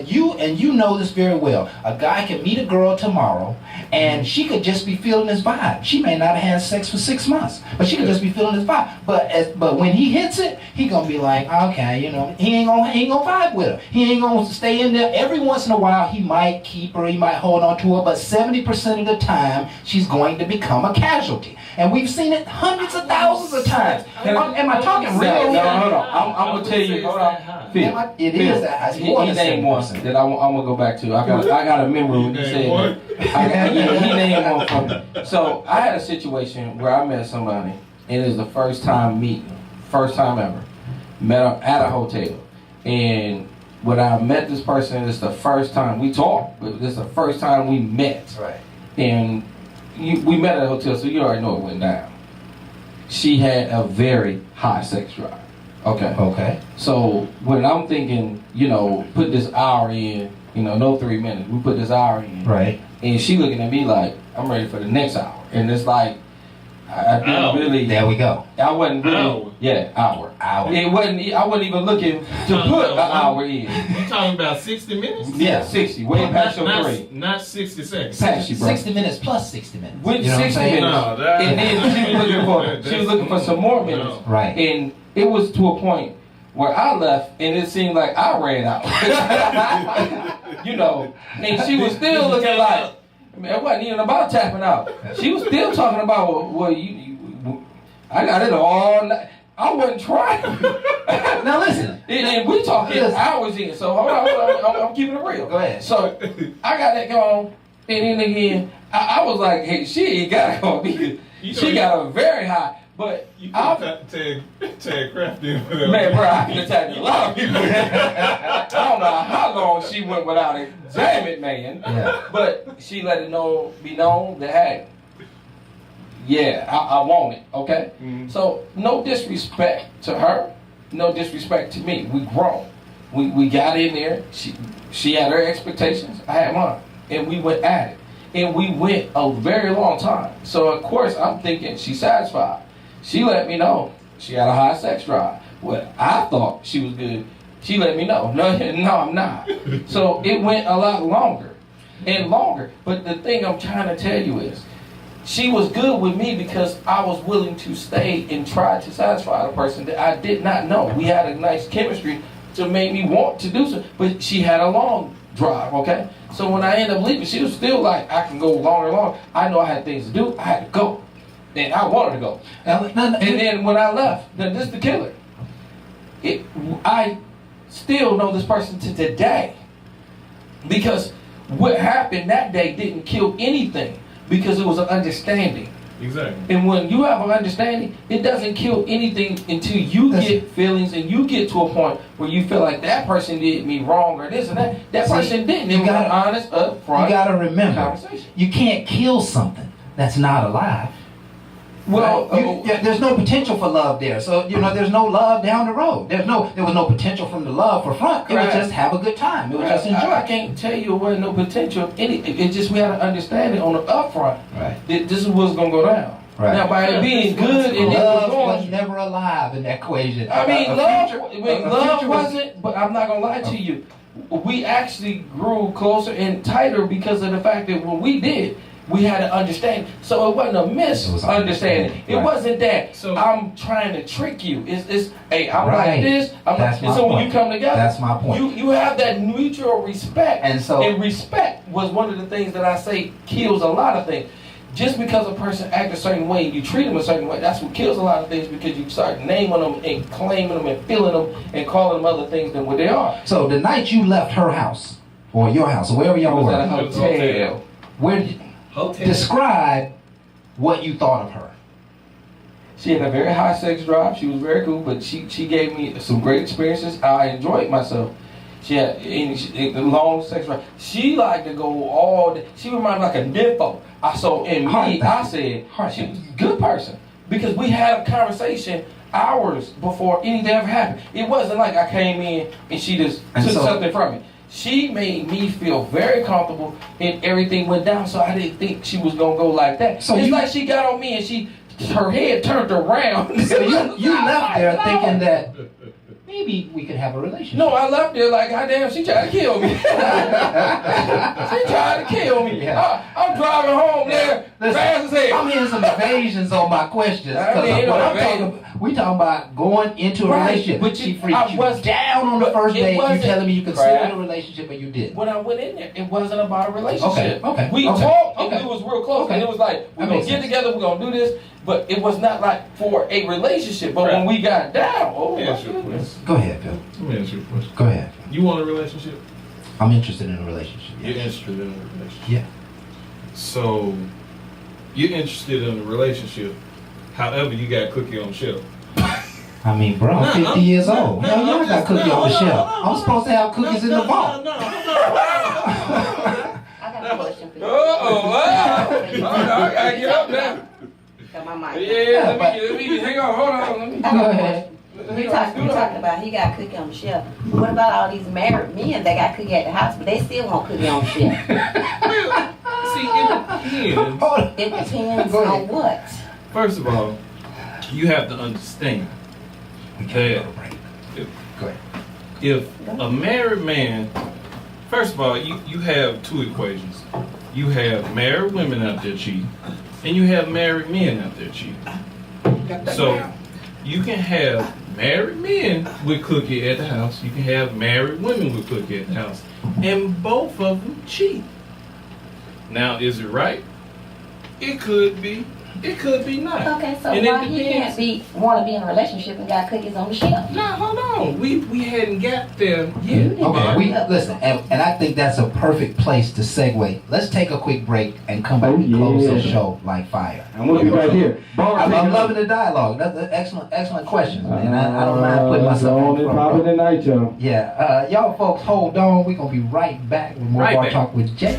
you know this very well. A guy can meet a girl tomorrow, and she could just be feeling his vibe. She may not have had sex for 6 months, but she could just be feeling his vibe. But when he hits it, he gonna be like, okay, you know, he ain't gonna vibe with her. He ain't gonna stay in there. Every once in a while, he might keep her, he might hold on to her, but 70% of the time, she's going to become a casualty. And we've seen it hundreds of thousands of times. Am I talking real? No, hold on. I'm gonna tell you. Hold on. Phil. It is that high. He named one that I'm gonna go back to. I got a memory when you said that. He named one for me. So I had a situation where I met somebody, and it was the first time meeting, first time ever. Met her at a hotel, and when I met this person, it's the first time we talked. But this is the first time we met. Right. And we met at a hotel, so you already know it went down. She had a very high sex drive. Okay. So when I'm thinking, you know, put this hour in, you know, no 3 minutes. We put this hour in. Right. And she looking at me like, I'm ready for the next hour. And it's like, I didn't really. There we go. I wasn't really. Yeah, hour. It wasn't. I wasn't even looking to put an hour in. You talking about 60 minutes? Yeah, 60. Way past your 3. Not 60 seconds. Past you, bro. 60 minutes plus 60 minutes. With you know 60 minutes. No, and then she was looking for some more minutes. Right. And it was to a point where I left, and it seemed like I ran out. You know, and she was still looking like, man, it wasn't even about tapping out. She was still talking about, well, I got it all night. I wasn't trying. Now listen. And we talking hours in, so hold on, I'm keeping it real. Go ahead. So I got that going, and then again, I was like, hey, she ain't got it going because she got a very high. But You can tag Craft in. Man, bro, I can attack a lot of people. I don't know how long she went without it. Damn it, man. Yeah. But she let it be known that, hey, yeah, I want it, okay? Mm-hmm. So, no disrespect to her, no disrespect to me. We grown. We got in there. She had her expectations. I had mine. And we went at it. And we went a very long time. So, of course, I'm thinking she's satisfied. She let me know she had a high sex drive. What I thought she was good, she let me know. No, I'm not. So it went a lot longer and longer. But the thing I'm trying to tell you is, she was good with me because I was willing to stay and try to satisfy the person that I did not know. We had a nice chemistry to make me want to do so. But she had a long drive, okay? So when I ended up leaving, she was still like, I can go longer and longer. I know I had things to do. I had to go. And I wanted to go. And then when I left, then this is the killer. I still know this person to today. Because what happened that day didn't kill anything. Because it was an understanding. Exactly. And when you have an understanding, it doesn't kill anything until you get feelings and you get to a point where you feel like that person did me wrong or this and that. That person didn't. It was an honest, upfront You gotta remember, conversation. you can't kill something that's not alive. Well, Right? There's no potential for love there. So, there's no love down the road. There was no potential from the love for front. It was Right. just have a good time. It was just enjoy. I can't tell you there wasn't no potential. It just we had to understand it on the upfront. Right. This is what's gonna go down. Right. Now by it being good and it Love was was going. never alive in that equation. I mean, A love. future- a Love future was- wasn't. But I'm not gonna lie to you. We actually grew closer and tighter because of the fact that when we did, we had to understand. So it wasn't a misunderstanding. It Right. wasn't that So- I'm trying to trick you. It's hey, I'm Right. like this. That's and my so when point. you come together, That's my point. You have that mutual respect. And so- respect was one of the things that I say kills a lot of things. Just because a person acts a certain way and you treat them a certain way, that's what kills a lot of things because you start naming them and claiming them and feeling them and calling them other things than what they are. So the night you left her house, or your house, or wherever It y'all was at a were, hotel. where did describe what you thought of her? She had a very high sex drive. She was very cool, but she gave me some great experiences. I enjoyed myself. She had a long sex drive. She liked to go all day. She reminded me like a nympho. I said, she was a good person. Because we had a conversation hours before anything ever happened. It wasn't like I came in and she just took something from me. She made me feel very comfortable and everything went down, so I didn't think she was going to go like that. So it's you- like she got on me and her head turned around. So you left there thinking that maybe we could have a relationship. No, I left there like, goddamn, she tried to kill me. She tried to kill me. Yeah. I'm driving home there Listen, fast as hell. I'm hearing some evasions on my questions. I mean, Because it what don't I'm talking evade. about, we talking about going into a Right, relationship. but She you- freaked I you was- down on the first it date. You wasn't- telling me you considered Right. a relationship, but you did. When I went in there, it wasn't about a relationship. Okay, We okay, talked okay. and we was real close. Okay. And it was like, we're That going makes to get sense. together, we're going to do this. But it was not like for a relationship. But Right. when we got down, oh Let me my ask you a goodness. question. Go ahead, Phil. Let me ask you a question. Go ahead. You want a relationship? I'm interested in a relationship. You're interested in a relationship. Yeah. So you're interested in a relationship. However, you got cookie on the shelf. I mean, bro, I'm 50 years old. Hell yeah, I got cookie on the shelf. I'm supposed to have cookies in the vault. I got a question for you. I gotta get up now. Got my mic. Yeah, let me hang on, hold on. Let me I got a ahead. question. We talking about he got cookie on the shelf. What about all these married men that got cookie at the house, but they still want cookie on the shelf? See, it depends. Hold on. It depends Go on ahead. what. First of all, you have to understand that Go ahead. if a married man, first of all, you have two equations. You have married women out there cheating, and you have married men out there cheating. So You can have married men with cookie at the house. You can have married women with cookie at the house. And both of them cheat. Now, is it right? It could be. It could be not. Okay, so And it why he depends. can't want to be in a relationship and got cookies on the shelf? Now, hold on. We hadn't got there yet. Okay, we listen, and I think that's a perfect place to segue. Let's take a quick break and come back and close the show like fire. I'm gonna be right here. I'm loving the dialogue. That's an excellent questions, man. I don't mind putting myself on the Probably front row. tonight, y'all. Yeah, y'all folks, hold on. We're gonna be right back with more Right Bar back. Talk with Jay.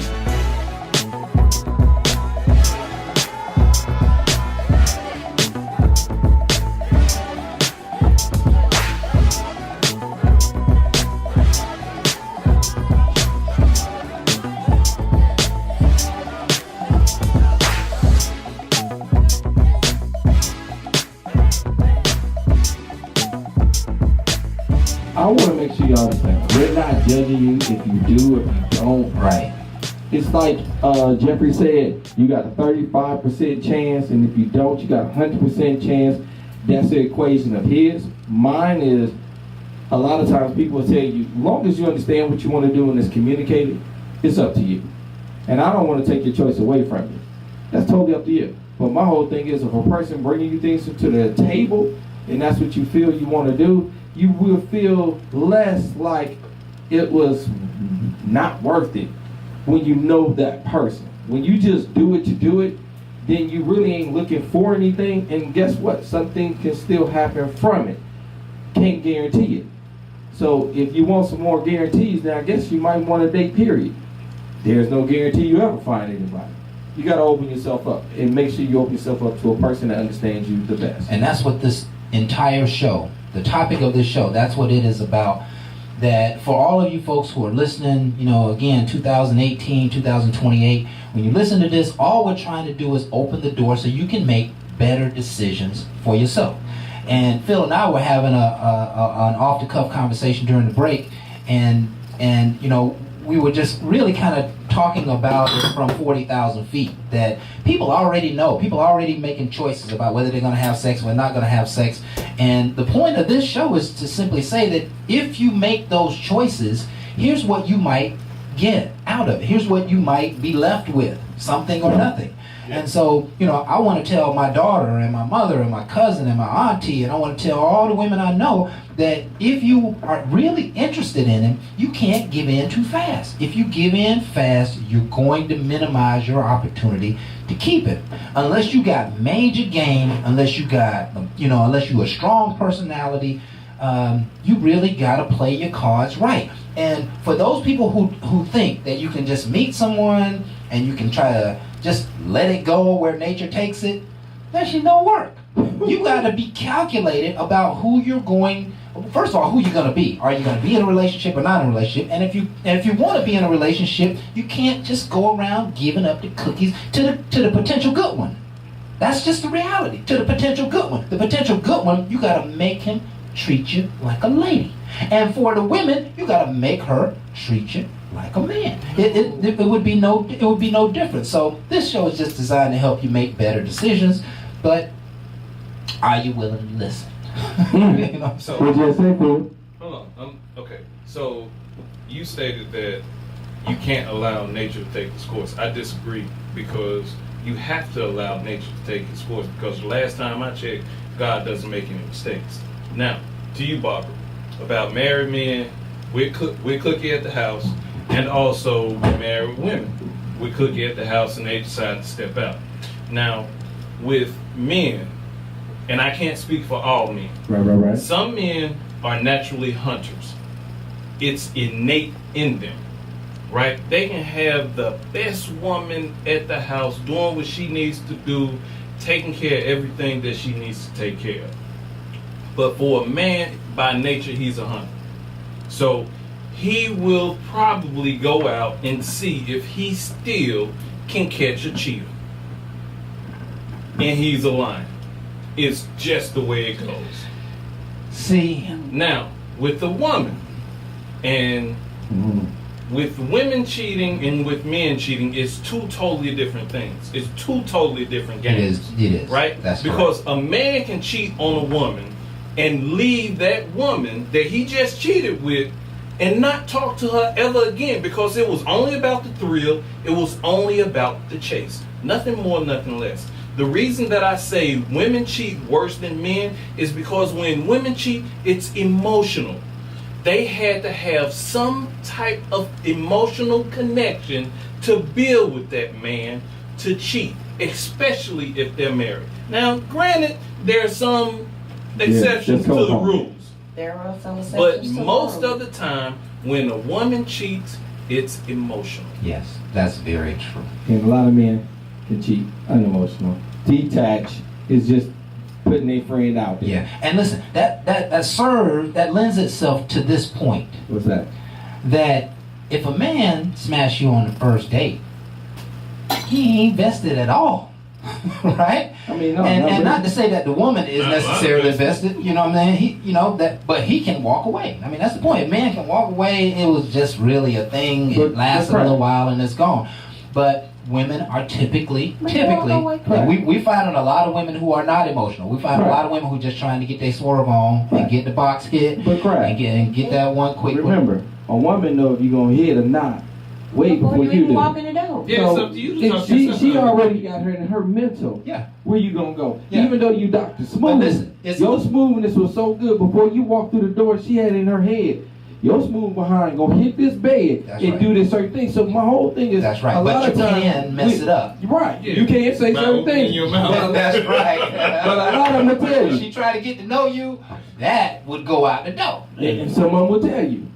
I want to make sure y'all understand. We're not judging you if you do, if you don't. Right. It's like Jeffrey said, you got a 35% chance, and if you don't, you got a 100% chance. That's the equation of his. Mine is, a lot of times people will tell you, as long as you understand what you want to do and it's communicated, it's up to you. And I don't want to take your choice away from you. That's totally up to you. But my whole thing is, if a person bringing you things to the table, and that's what you feel you want to do, you will feel less like it was not worth it when you know that person. When you just do it to do it, then you really ain't looking for anything, and guess what? Something can still happen from it. Can't guarantee it. So if you want some more guarantees, then I guess you might want a date, period. There's no guarantee you ever find anybody. You got to open yourself up and make sure you open yourself up to a person that understands you the best. And that's what this entire show, the topic of this show, that's what it is about. That for all of you folks who are listening, you know, again, 2018, 2028, when you listen to this, all we're trying to do is open the door so you can make better decisions for yourself. And Phil and I were having an off-the-cuff conversation during the break, and you know, we were just really kind of talking about it from 40,000 feet, that people already know, people are already making choices about whether they're going to have sex or they're not going to have sex. And the point of this show is to simply say that if you make those choices, here's what you might get out of it. Here's what you might be left with, something or nothing. And so, you know, I want to tell my daughter and my mother and my cousin and my auntie, and I want to tell all the women I know that if you are really interested in it, you can't give in too fast. If you give in fast, you're going to minimize your opportunity to keep it. Unless you got major game, unless you got, you know, unless you're a strong personality, you really got to play your cards right. And for those people who think that you can just meet someone and you can try to just let it go where nature takes it, that should don't work. You got to be calculated about who you're going. First of all, who you're going to be. Are you going to be in a relationship or not in a relationship? And if you want to be in a relationship, you can't just go around giving up the cookies to the potential good one. That's just the reality. To the potential good one. The potential good one, you got to make him treat you like a lady. And for the women, you got to make her treat you like a man. It would be no different. So this show is just designed to help you make better decisions. But are you willing to listen? You know? So, What you say, Phil? hold on. Okay. So, you stated that you can't allow nature to take its course. I disagree, because you have to allow nature to take its course, because the last time I checked, God doesn't make any mistakes. Now, to you, Barbara, about married men with cookie at the house, and also married women with cookie at the house and they decide to step out. Now, with men, and I can't speak for all men, Right. some men are naturally hunters. It's innate in them, right? They can have the best woman at the house doing what she needs to do, taking care of everything that she needs to take care of. But for a man, by nature, he's a hunter. So he will probably go out and see if he still can catch a cheetah. And he's a lion. It's just the way it goes. See, Now, with the woman, and with women cheating and with men cheating, it's two totally different things. It's two totally different games. It is. Right? That's because a man can cheat on a woman and leave that woman that he just cheated with and not talk to her ever again because it was only about the thrill, it was only about the chase. Nothing more, nothing less. The reason that I say women cheat worse than men is because when women cheat, it's emotional. They had to have some type of emotional connection to build with that man to cheat, especially if they're married. Now, granted, there's some exceptions to the rules. There are some exceptions But to the most rule. of the time, when a woman cheats, it's emotional. Yes, that's very true. And a lot of men can cheat unemotional. Detach is just putting their friend out there. Yeah, and listen, that lends itself to this point. What's that? That if a man smash you on the first date, he ain't vested at all, right? I mean, and not to say that the woman is necessarily invested, you know what I mean? But he can walk away. I mean, that's the point. A man can walk away. It was just really a thing. It lasted a little while and it's gone. But women are typically, we find a lot of women who are not emotional. We find a lot of women who are just trying to get their swerve on and get the box hit and get that one quick. Remember, a woman know if you're gonna hit or not way before you even do. walk in the door. Yeah, it's up to you to talk she yourself. already got her in her mental. Yeah. Where you gonna go? Yeah. Even though you Dr. Smooth, listen, your smoothness was so good before you walked through the door. She had in her head, your smooth behind gonna hit this bed and do this certain thing. So my whole thing is that's right. A lot of times can mess it up. Right. Yeah. You can't say By certain opening things. your mouth. That's right. But a lot of them will tell you. She tried to get to know you, that would go out the door. And someone will tell you,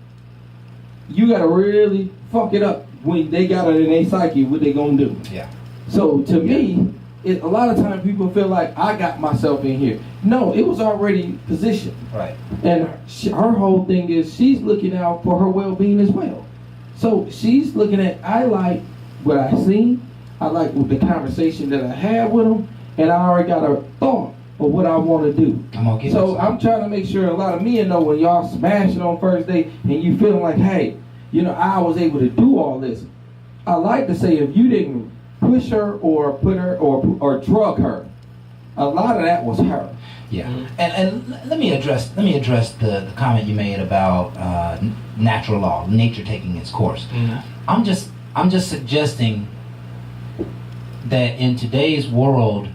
you gotta really fuck it up when they got it in their psyche. What they gonna do? Yeah. So to me, a lot of times people feel like I got myself in here. No, it was already positioned. Right. And her whole thing is she's looking out for her well-being as well. So she's looking at, I like what I seen, I like with the conversation that I had with them, and I already got a thought of what I want to do. I'm trying to make sure a lot of men know when y'all smashing on first date and you feeling like, hey, you know, I was able to do all this. I like to say if you didn't push her or put her or drug her, a lot of that was her. Yeah, and let me address the comment you made about natural law, nature taking its course. I'm just suggesting that in today's world,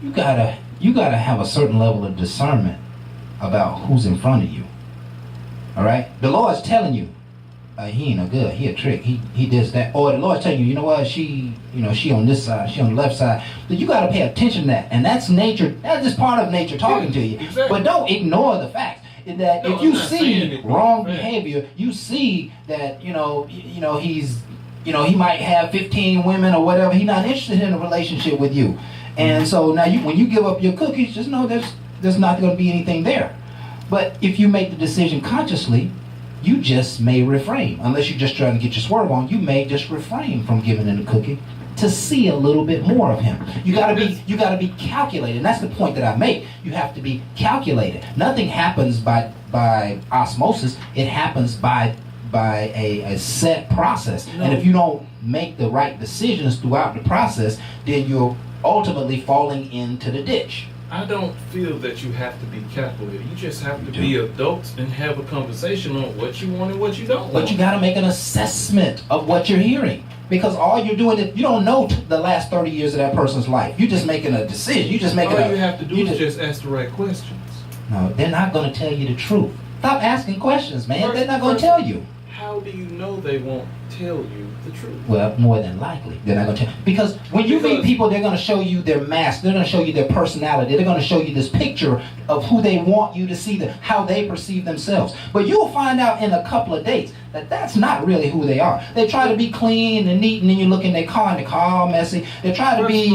you gotta have a certain level of discernment about who's in front of you. All right, the Lord's telling you, he ain't no good. He a trick. He does that. Or the Lord's telling you, you know what? She on this side. She on the left side. But you got to pay attention to that. And that's nature. That's just part of nature talking to you. Exactly. But don't ignore the fact that if you see wrong behavior, you see that he might have 15 women or whatever. He's not interested in a relationship with you. And so now when you give up your cookies, just know there's not going to be anything there. But if you make the decision consciously, you just may refrain. Unless you're just trying to get your swerve on, you may just refrain from giving him the cookie to see a little bit more of him. You gotta be calculated. And that's the point that I make. You have to be calculated. Nothing happens by osmosis. It happens by a set process. No. And if you don't make the right decisions throughout the process, then you're ultimately falling into the ditch. I don't feel that you have to be calculated. You just have to be adults and have a conversation on what you want and what you don't want. But you got to make an assessment of what you're hearing. Because all you're doing is, you don't know the last 30 years of that person's life. You're just making a decision. You just making all you have to do is just ask the right questions. No, they're not going to tell you the truth. Stop asking questions, man. They're not going to tell you. How do you know they won't tell you the truth? Well, more than likely, they're not going to tell you. Because when you meet people, they're going to show you their mask. They're going to show you their personality. They're going to show you this picture of who they want you to see, how they perceive themselves. But you'll find out in a couple of dates that that's not really who they are. They try to be clean and neat, and then you look in their car, and the car all messy. They try to be,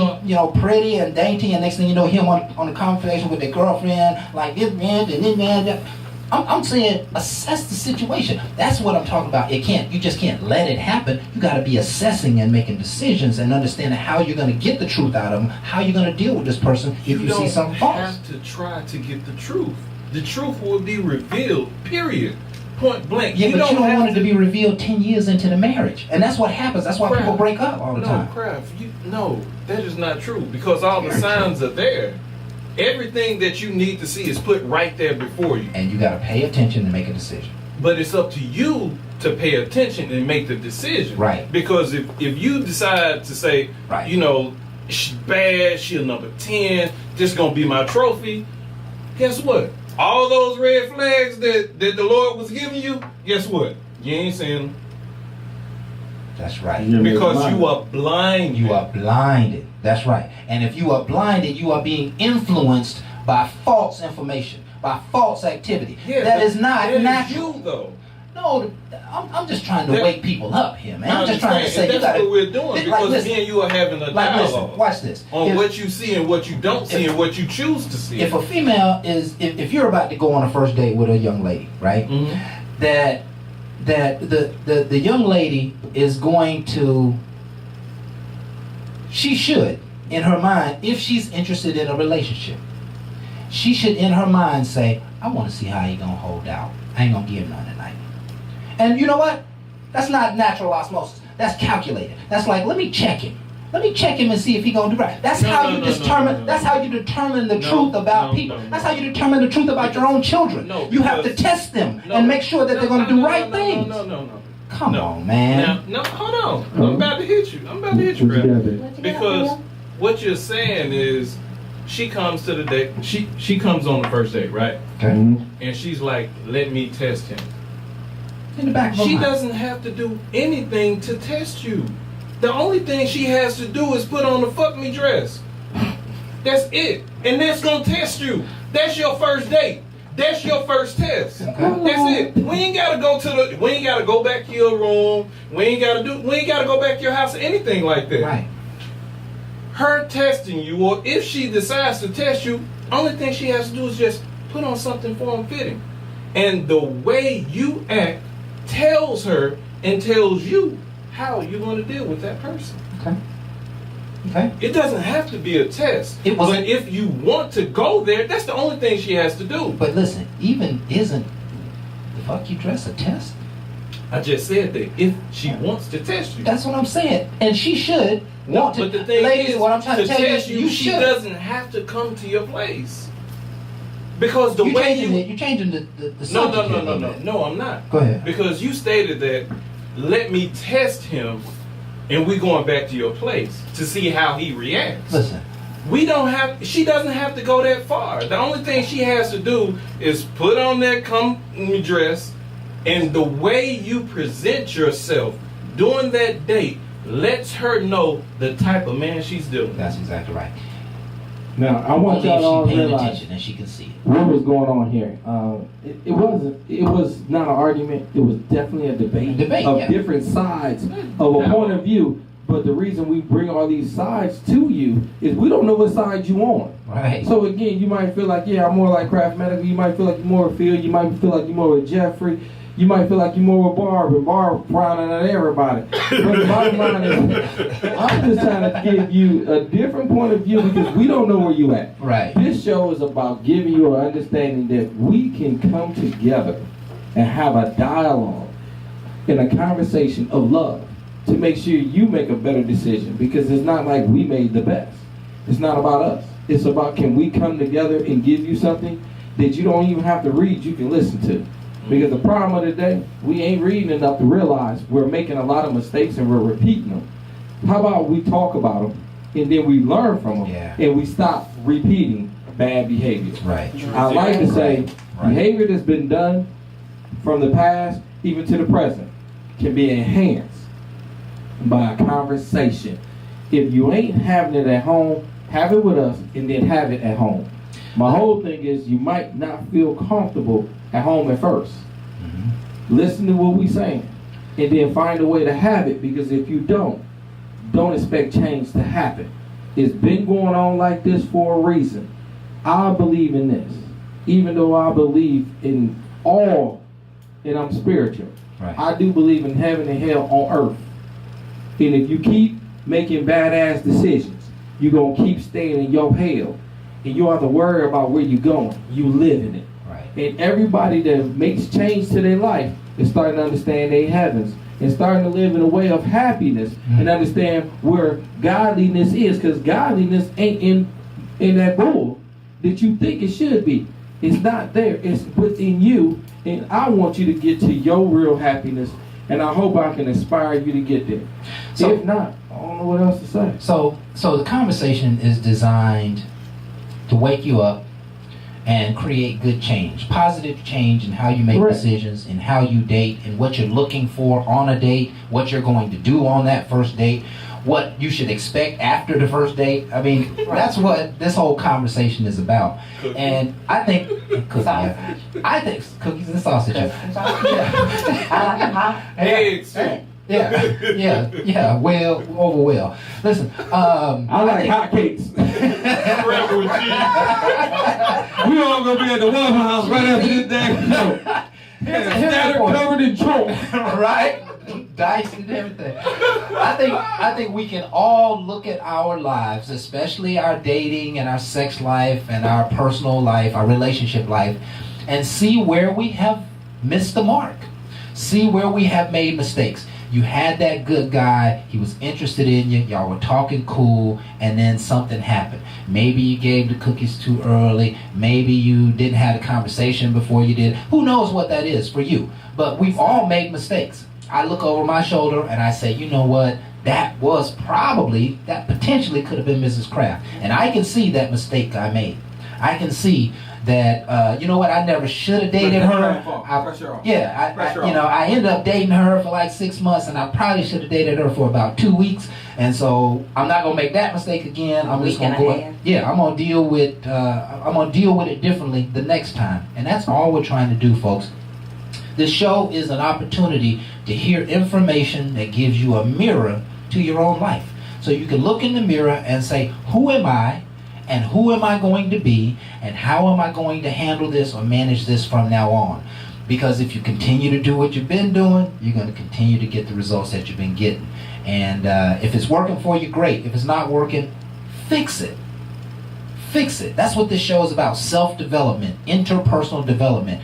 pretty and dainty, and next thing you know, him on a conversation with their girlfriend, like this man and this man. I'm saying assess the situation. That's what I'm talking about. You just can't let it happen. You got to be assessing and making decisions and understanding how you're going to get the truth out of them, how you're going to deal with this person if you see something false. You don't have to try to get the truth. The truth will be revealed, period. point blank. Yeah, but you don't have want it to be revealed 10 years into the marriage. And that's what happens. That's why people break up all the time. No, that is not true because all the signs are there. Everything that you need to see is put right there before you. And you got to pay attention and make a decision. But it's up to you to pay attention and make the decision. Right. Because if you decide to say, right, you know, she's bad, she's a number 10, this is going to be my trophy, guess what? All those red flags that the Lord was giving you, guess what? You ain't seeing them. That's right. Because you are blinded. You are blinded. That's right. And if you are blinded, you are being influenced by false information, by false activity. Yeah, that is not that natural. Is you, though. No, I'm just trying to wake people up here, man. I'm just trying to say and you that's gotta, what we're doing because listen, me and you are having a dialogue. Listen, watch this. On what you see and what you don't see and what you choose to see. If a female is, if you're about to go on a first date with a young lady, right? Mm-hmm. That the young lady is going to, she should, in her mind, if she's interested in a relationship, she should in her mind say, I want to see how he gonna hold out. I ain't gonna give none tonight. And you know what? That's not natural osmosis. That's calculated. That's like, let me check him. Let me check him and see if he gonna do right. That's how you determine. That's how you determine the truth about people. That's how you determine the truth about your own children. You have to test them and make sure that they're gonna do right things. No. Come on, man. Now, hold on. I'm about to hit you. Brad. Because what you're saying is, she comes to the date. She comes on the first date, right? Okay. And she's like, let me test him. In the back of her She mind. doesn't have to do anything to test you. The only thing she has to do is put on the fuck me dress. That's it. And that's gonna test you. That's your first date. That's your first test. Okay. That's it. We ain't gotta go back to your room. We ain't gotta go back to your house or anything like that. Right. Her testing you, or if she decides to test you, only thing she has to do is just put on something form-fitting. And the way you act tells her and tells you how you're going to deal with that person. Okay. Okay. It doesn't have to be a test. But if you want to go there, that's the only thing she has to do. But listen, even isn't the fuck you dress a test? I just said that if she wants to test you. That's what I'm saying. And she should want to. But the thing ladies, is, what I'm trying to tell test you, she should. doesn't have to come to your place. Because you're changing the subject. No, I'm not. Go ahead. Because you stated that, let me test him, and we're going back to your place to see how he reacts. Listen. She doesn't have to go that far. The only thing she has to do is put on that comfy dress, and the way you present yourself during that date lets her know the type of man she's dealing with. That's exactly right. Now, I want y'all to realize attention and she can see it. What was going on here. It was not an argument. It was definitely a debate of different sides of a point of view. But the reason we bring all these sides to you is we don't know what side you on. Right. So again, you might feel like, yeah, I'm more like Craft Medical. You might feel like you're more with Phil. You might feel like you're more with Jeffrey. You might feel like you're more with Barb, and Barb frowning at everybody. But the bottom line is, I'm just trying to give you a different point of view because we don't know where you at. Right. This show is about giving you an understanding that we can come together and have a dialogue and a conversation of love to make sure you make a better decision, because it's not like we made the best. It's not about us. It's about, can we come together and give you something that you don't even have to read, you can listen to. Because the problem of the day, we ain't reading enough to realize we're making a lot of mistakes and we're repeating them. How about we talk about them and then we learn from them and we stop repeating bad behavior. Right. I like to say behavior that's been done from the past even to the present can be enhanced by a conversation. If you ain't having it at home, have it with us and then have it at home. My whole thing is you might not feel comfortable at home at first. Mm-hmm. Listen to what we saying and then find a way to have it, because if you don't expect change to happen. It's been going on like this for a reason. I believe in this, even though I believe in all, and I'm spiritual. Right. I do believe in heaven and hell on earth. And if you keep making badass decisions, you're going to keep staying in your hell. And you don't have to worry about where you're going. You live in it. Right. And everybody that makes change to their life is starting to understand their heavens and starting to live in a way of happiness and understand where godliness is, because godliness ain't in that bull that you think it should be. It's not there. It's within you. And I want you to get to your real happiness, and I hope I can inspire you to get there. So, if not, I don't know what else to say. So the conversation is designed to wake you up and create good change, positive change in how you make decisions, in how you date, and what you're looking for on a date, what you're going to do on that first date, what you should expect after the first date. I mean, that's what this whole conversation is about. Cookie. And I think cookies and sausage. Eggs. Yeah. Well. Listen, I like hotcakes. With cheese. We all gonna be at the Waffle House right after this damn show. Here's covered in chalk, right? Dice and everything. I think we can all look at our lives, especially our dating and our sex life and our personal life, our relationship life, and see where we have missed the mark. See where we have made mistakes. You had that good guy, he was interested in you, y'all were talking cool, and then something happened. Maybe you gave the cookies too early, maybe you didn't have a conversation before you did. Who knows what that is for you? But we've all made mistakes. I look over my shoulder and I say, you know what? That potentially could have been Mrs. Kraft. And I can see that mistake I made. I can see that, you know what, I never should have dated her. I ended up dating her for like 6 months, and I probably should have dated her for about 2 weeks. And so I'm not gonna make that mistake again. I'm just gonna I'm gonna deal with it differently the next time. And that's all we're trying to do, folks. This show is an opportunity to hear information that gives you a mirror to your own life. So you can look in the mirror and say, who am I? And who am I going to be? And how am I going to handle this or manage this from now on? Because if you continue to do what you've been doing, you're going to continue to get the results that you've been getting. And if it's working for you, great. If it's not working, fix it. Fix it. That's what this show is about. Self-development, interpersonal development.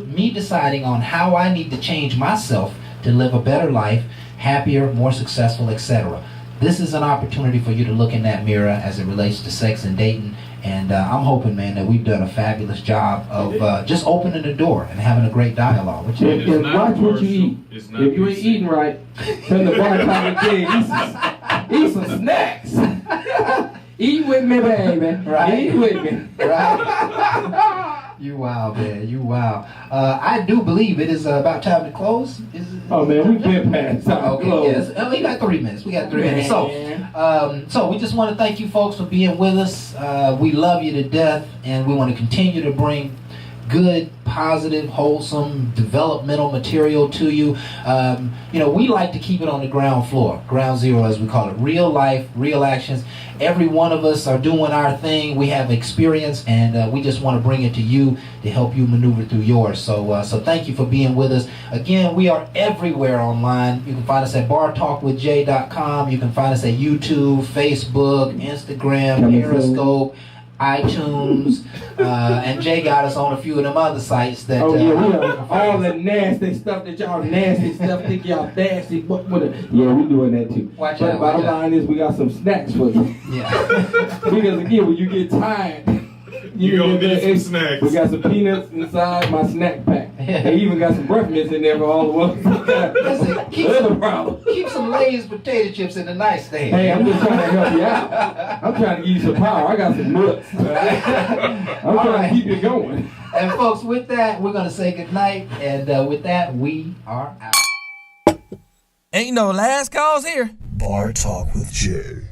Me deciding on how I need to change myself to live a better life, happier, more successful, etc. This is an opportunity for you to look in that mirror as it relates to sex and dating. And I'm hoping, man, that we've done a fabulous job of just opening the door and having a great dialogue. Watch what you eat. If you ain't eating right, turn the bar time again. Eat some snacks. Eat with me, baby. Right. Eat with me. Right. You wild, man. You wild. I do believe it is about time to close. Oh, man, we've been past time to close. Yes. We got 3 minutes. So we just want to thank you folks for being with us. We love you to death, and we want to continue to bring good, positive, wholesome, developmental material to you. We like to keep it on the ground floor, ground zero as we call it. Real life, real actions. Every one of us are doing our thing. We have experience, and we just want to bring it to you to help you maneuver through yours. So thank you for being with us. Again, we are everywhere online. You can find us at bartalkwithjay.com. You can find us at YouTube, Facebook, Instagram, Periscope, iTunes, and Jay got us on a few of them other sites that. We are all the nasty stuff that y'all think y'all nasty, but we doing that too. Watch out. Bottom line is we got some snacks for you. Yeah. Because again, when you get tired, you gonna need some snacks. We got some peanuts inside my snack pack. They even got some breath mints in there for all of us. Keep some Lay's potato chips in the nightstand. Hey, I'm just trying to help you out. I'm trying to give you some power. I got some nuts. I'm trying to keep you going. And folks, with that, we're going to say goodnight. And with that, we are out. Ain't no last calls here. Bar Talk with Jay.